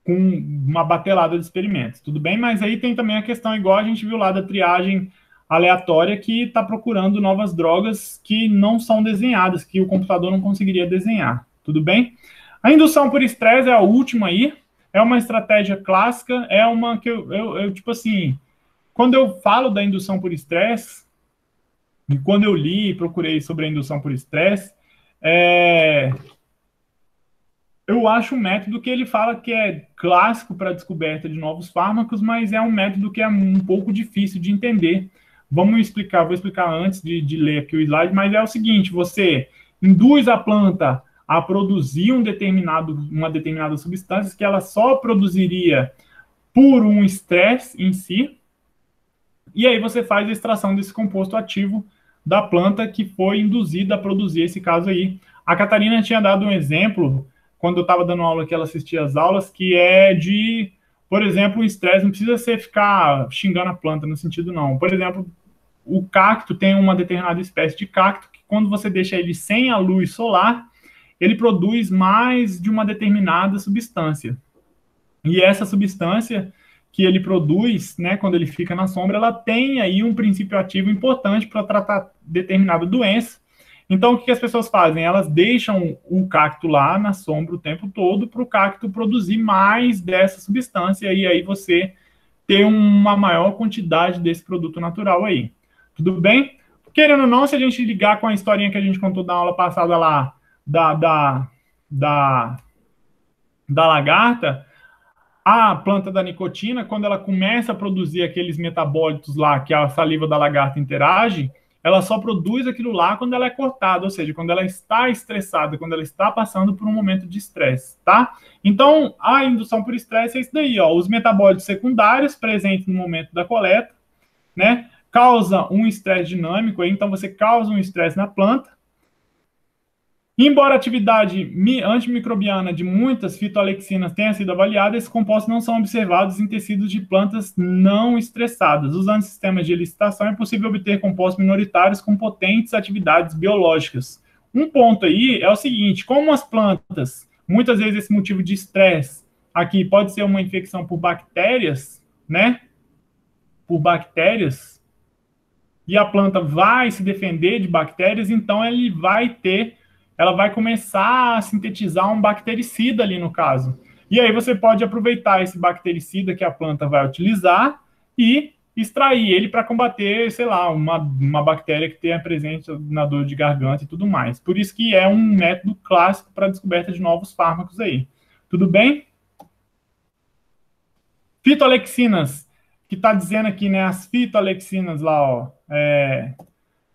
com uma batelada de experimentos, tudo bem? Mas aí tem também a questão, igual a gente viu lá da triagem aleatória, que está procurando novas drogas que não são desenhadas, que o computador não conseguiria desenhar, tudo bem? A indução por estresse é a última aí, é uma estratégia clássica, é uma que eu tipo assim, quando eu falo da indução por estresse, e quando eu li e procurei sobre a indução por estresse, eu acho um método que ele fala que é clássico para a descoberta de novos fármacos, mas é um método que é um pouco difícil de entender. Vou explicar antes de ler aqui o slide, mas é o seguinte, você induz a planta a produzir uma determinada substância que ela só produziria por um estresse em si, e aí você faz a extração desse composto ativo da planta que foi induzida a produzir esse caso aí. A Catarina tinha dado um exemplo quando eu estava dando aula, que ela assistia às aulas, que é por exemplo, o estresse não precisa ser ficar xingando a planta no sentido não. Por exemplo, o cacto tem uma determinada espécie de cacto que quando você deixa ele sem a luz solar, ele produz mais de uma determinada substância. E essa substância que ele produz, né, quando ele fica na sombra, ela tem aí um princípio ativo importante para tratar determinada doença. Então, o que as pessoas fazem? Elas deixam o cacto lá na sombra o tempo todo para o cacto produzir mais dessa substância e aí você ter uma maior quantidade desse produto natural aí. Tudo bem? Querendo ou não, se a gente ligar com a historinha que a gente contou na aula passada lá da, da lagarta, a planta da nicotina, quando ela começa a produzir aqueles metabólitos lá que a saliva da lagarta interage, ela só produz aquilo lá quando ela é cortada, ou seja, quando ela está estressada, quando ela está passando por um momento de estresse, tá? Então, a indução por estresse é isso daí, ó, os metabólitos secundários presentes no momento da coleta, né, causa um estresse dinâmico, então você causa um estresse na planta. Embora a atividade antimicrobiana de muitas fitoalexinas tenha sido avaliada, esses compostos não são observados em tecidos de plantas não estressadas. Usando sistemas de elicitação, é possível obter compostos minoritários com potentes atividades biológicas. Um ponto aí é o seguinte, como as plantas, muitas vezes esse motivo de estresse aqui pode ser uma infecção por bactérias, né? Por bactérias, e a planta vai se defender de bactérias, então ela vai começar a sintetizar um bactericida ali no caso. E aí você pode aproveitar esse bactericida que a planta vai utilizar e extrair ele para combater, sei lá, uma bactéria que tenha presente na dor de garganta e tudo mais. Por isso que é um método clássico para a descoberta de novos fármacos aí. Tudo bem? Fitoalexinas, que está dizendo aqui, né, as fitoalexinas lá, ó,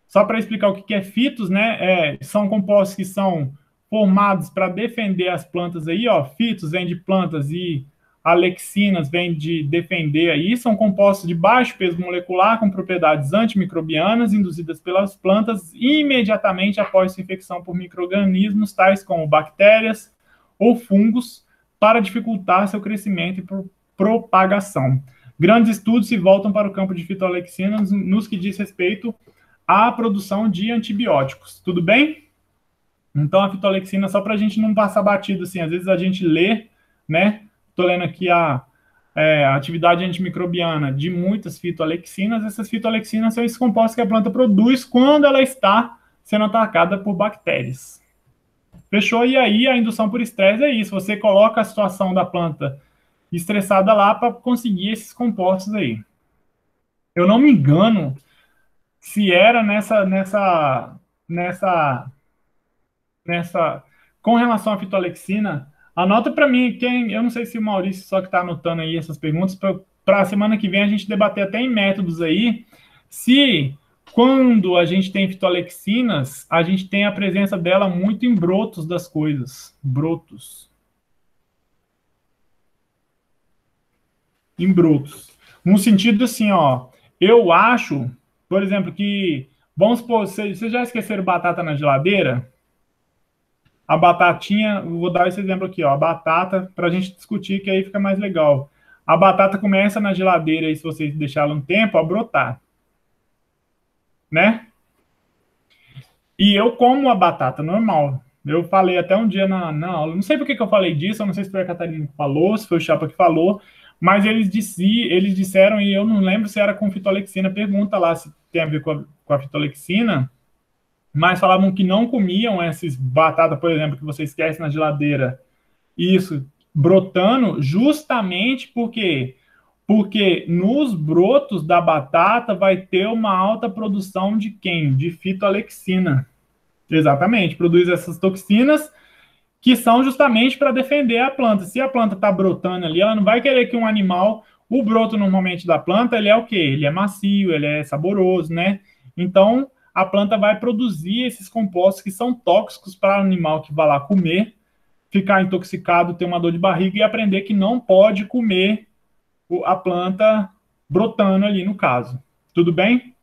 só para explicar o que é fitos, né? São compostos que são formados para defender as plantas aí, ó. Fitos vem de plantas e alexinas vem de defender aí. São compostos de baixo peso molecular com propriedades antimicrobianas induzidas pelas plantas imediatamente após sua infecção por micro-organismos tais como bactérias ou fungos para dificultar seu crescimento e propagação. Grandes estudos se voltam para o campo de fitoalexinas nos que diz respeito a produção de antibióticos, tudo bem? Então, a fitolexina, só para a gente não passar batido, assim, às vezes a gente lê, né? Estou lendo aqui a atividade antimicrobiana de muitas fitoalexinas. Essas fitoalexinas são esses compostos que a planta produz quando ela está sendo atacada por bactérias. Fechou? E aí, a indução por estresse é isso. Você coloca a situação da planta estressada lá para conseguir esses compostos aí. Eu não me engano se era com relação à fitolexina, anota para mim, eu não sei se o Maurício só que está anotando aí essas perguntas, para a semana que vem a gente debater até em métodos aí, se quando a gente tem fitolexinas, a gente tem a presença dela muito em brotos das coisas, brotos. Em brotos. No sentido assim, ó, eu acho, por exemplo, que, vamos supor, vocês já esqueceram batata na geladeira? A batatinha, vou dar esse exemplo aqui, ó, a batata, para a gente discutir, que aí fica mais legal. A batata começa na geladeira, e se vocês deixarem um tempo, a brotar. Né? E eu como a batata normal. Eu falei até um dia na aula, não sei por que eu falei disso, eu não sei se foi a Catarina que falou, se foi o Chapa que falou, mas eles disseram, e eu não lembro se era com fitolexina, pergunta lá se tem a ver com a fitolexina, mas falavam que não comiam essas batatas, por exemplo, que você esquece na geladeira, isso, brotando, justamente porque nos brotos da batata vai ter uma alta produção de quem? De fitolexina. Exatamente, produz essas toxinas que são justamente para defender a planta. Se a planta está brotando ali, ela não vai querer que um animal... O broto, normalmente, da planta, ele é o quê? Ele é macio, ele é saboroso, né? Então, a planta vai produzir esses compostos que são tóxicos para o animal que vai lá comer, ficar intoxicado, ter uma dor de barriga e aprender que não pode comer a planta brotando ali, no caso. Tudo bem?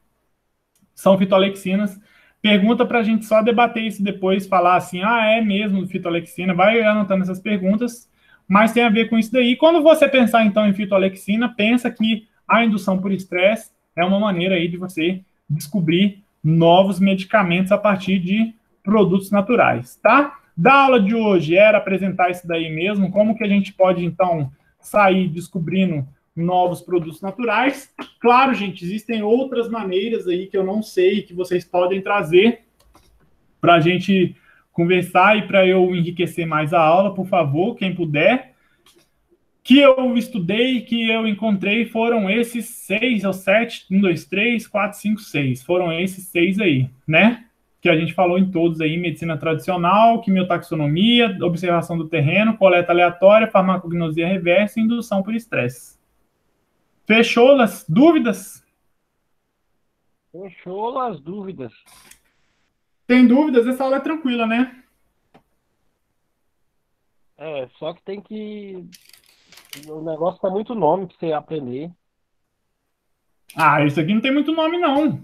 São fitolexinas. Pergunta para a gente só debater isso depois, falar assim, é mesmo fitolexina, vai anotando essas perguntas, mas tem a ver com isso daí. Quando você pensar, então, em fitolexina, pensa que a indução por estresse é uma maneira aí de você descobrir novos medicamentos a partir de produtos naturais, tá? Da aula de hoje era apresentar isso daí mesmo, como que a gente pode, então, sair descobrindo novos produtos naturais. Claro, gente, existem outras maneiras aí que eu não sei, que vocês podem trazer para a gente conversar e para eu enriquecer mais a aula, por favor, quem puder. Que eu estudei, que eu encontrei, foram esses 6 ou 7, 1, 2, 3, 4, 5, 6. Foram esses 6 aí, né? Que a gente falou em todos aí: medicina tradicional, quimiotaxonomia, observação do terreno, coleta aleatória, farmacognosia reversa e indução por estresse. Fechou as dúvidas? Fechou as dúvidas. Tem dúvidas? Essa aula é tranquila, né? Só que tem que. O negócio tá muito nome pra você aprender. Ah, isso aqui não tem muito nome, não.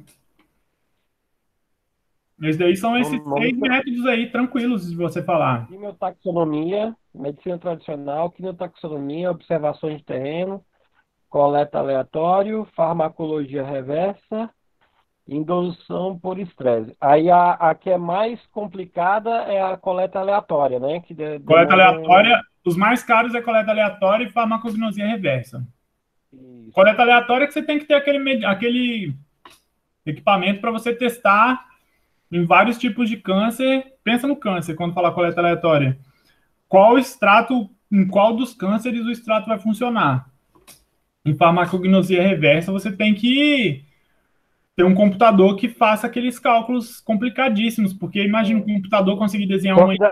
Esses daí são O esses nome 6 métodos aí, tranquilos de você falar. quimiotaxonomia, medicina tradicional, quimiotaxonomia, observações de terreno, coleta aleatório, farmacologia reversa, indução por estresse. Aí a que é mais complicada é a coleta aleatória, né? Que Coleta demanda aleatória, os mais caros é coleta aleatória e farmacognosia reversa. Isso. Coleta aleatória é que você tem que ter aquele equipamento para você testar em vários tipos de câncer. Pensa no câncer, quando falar coleta aleatória. Qual extrato, em qual dos cânceres o extrato vai funcionar? Em farmacognosia reversa, você tem que ter um computador que faça aqueles cálculos complicadíssimos, porque imagina um computador conseguir desenhar Só uma que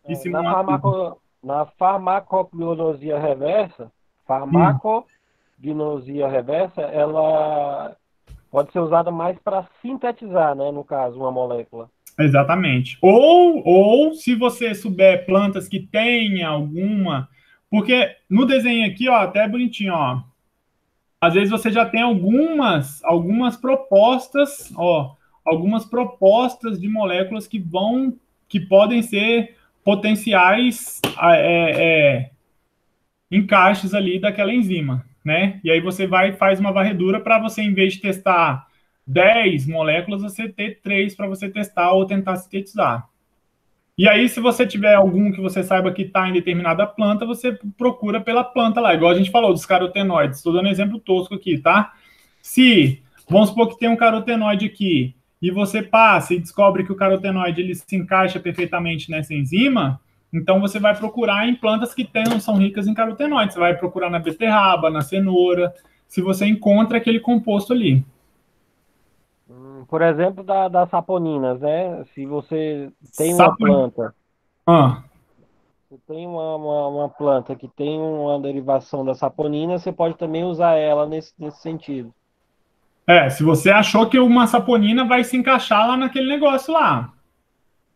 enzima e na, simular tudo. na farmacognosia reversa, Sim, farmacognosia reversa, ela pode ser usada mais para sintetizar, né? No caso, uma molécula. exatamente. Ou se você souber plantas que tenha alguma, porque no desenho aqui, ó, até é bonitinho, ó. Às vezes você já tem algumas propostas, ó, algumas propostas de moléculas que podem ser potenciais encaixes ali daquela enzima, né? E aí você vai e faz uma varredura para você, em vez de testar 10 moléculas, você ter 3 para você testar ou tentar sintetizar. E aí, se você tiver algum que você saiba que está em determinada planta, você procura pela planta lá, igual a gente falou dos carotenoides. Estou dando um exemplo tosco aqui, tá? Se, vamos supor que tem um carotenoide aqui, e você passa e descobre que o carotenoide ele se encaixa perfeitamente nessa enzima, então você vai procurar em plantas que são ricas em carotenoides. Você vai procurar na beterraba, na cenoura, se você encontra aquele composto ali. Por exemplo, das saponinas, né? Se você tem uma Sapo... planta, Ah, você tem uma planta que tem uma derivação da saponina, você pode também usar ela nesse sentido. se você achou que uma saponina vai se encaixar lá naquele negócio lá.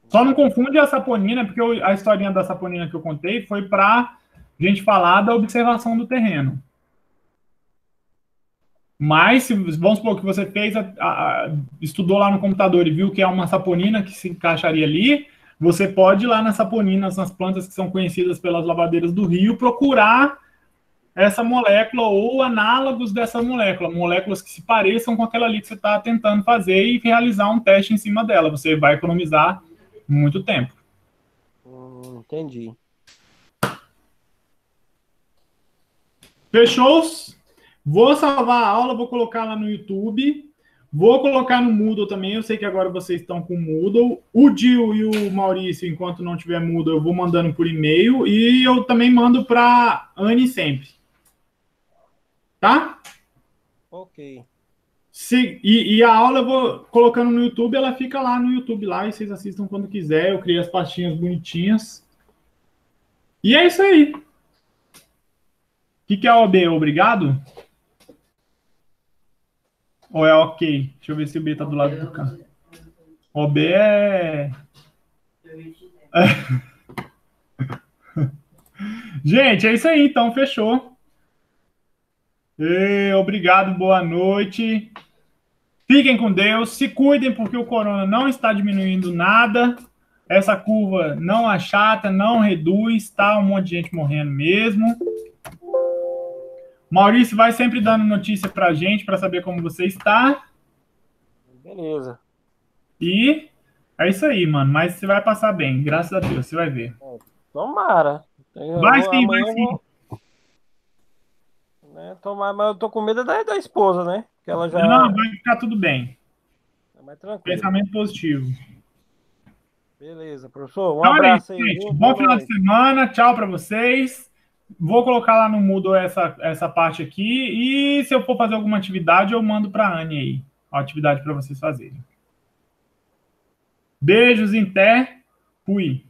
Só não confunde a saponina, porque a historinha da saponina que eu contei foi para gente falar da observação do terreno. Mas, vamos supor que você fez, estudou lá no computador e viu que é uma saponina que se encaixaria ali, você pode ir lá nas saponinas, nas plantas que são conhecidas pelas lavadeiras do rio, procurar essa molécula ou análogos dessa molécula, moléculas que se pareçam com aquela ali que você está tentando fazer e realizar um teste em cima dela. Você vai economizar muito tempo. Entendi. Fechou? Vou salvar a aula, vou colocar lá no YouTube. Vou colocar no Moodle também. Eu sei que agora vocês estão com o Moodle. O Dil e o Maurício, enquanto não tiver Moodle, eu vou mandando por e-mail. E eu também mando para Anne sempre. Tá? Ok. E a aula eu vou colocando no YouTube, ela fica lá no YouTube lá e vocês assistam quando quiser. Eu criei as pastinhas bonitinhas. E é isso aí. O que é OB? Obrigado? Ou é ok? Deixa eu ver se o B tá do lado do K. OB é. Gente, é isso aí, então, fechou. Obrigado, boa noite. Fiquem com Deus, se cuidem, porque o corona não está diminuindo nada. Essa curva não achata, não reduz, tá? Um monte de gente morrendo mesmo. Maurício vai sempre dando notícia pra gente, para saber como você está. Beleza. E é isso aí, mano. Mas você vai passar bem, graças a Deus, você vai ver. Tomara. Vai sim, vai Amanhã eu sim. vou, né? Tomar, mas eu tô com medo da esposa, né? Que ela Não, já vai ficar tudo bem. é mais tranquilo. Pensamento positivo. Beleza, professor. Um Então é isso, abraço aí, gente. viu? Bom Boa final de noite. semana. Tchau para vocês. Vou colocar lá no Moodle essa parte aqui. E se eu for fazer alguma atividade, eu mando para a Anne aí. A atividade para vocês fazerem. Beijos, em té. Fui.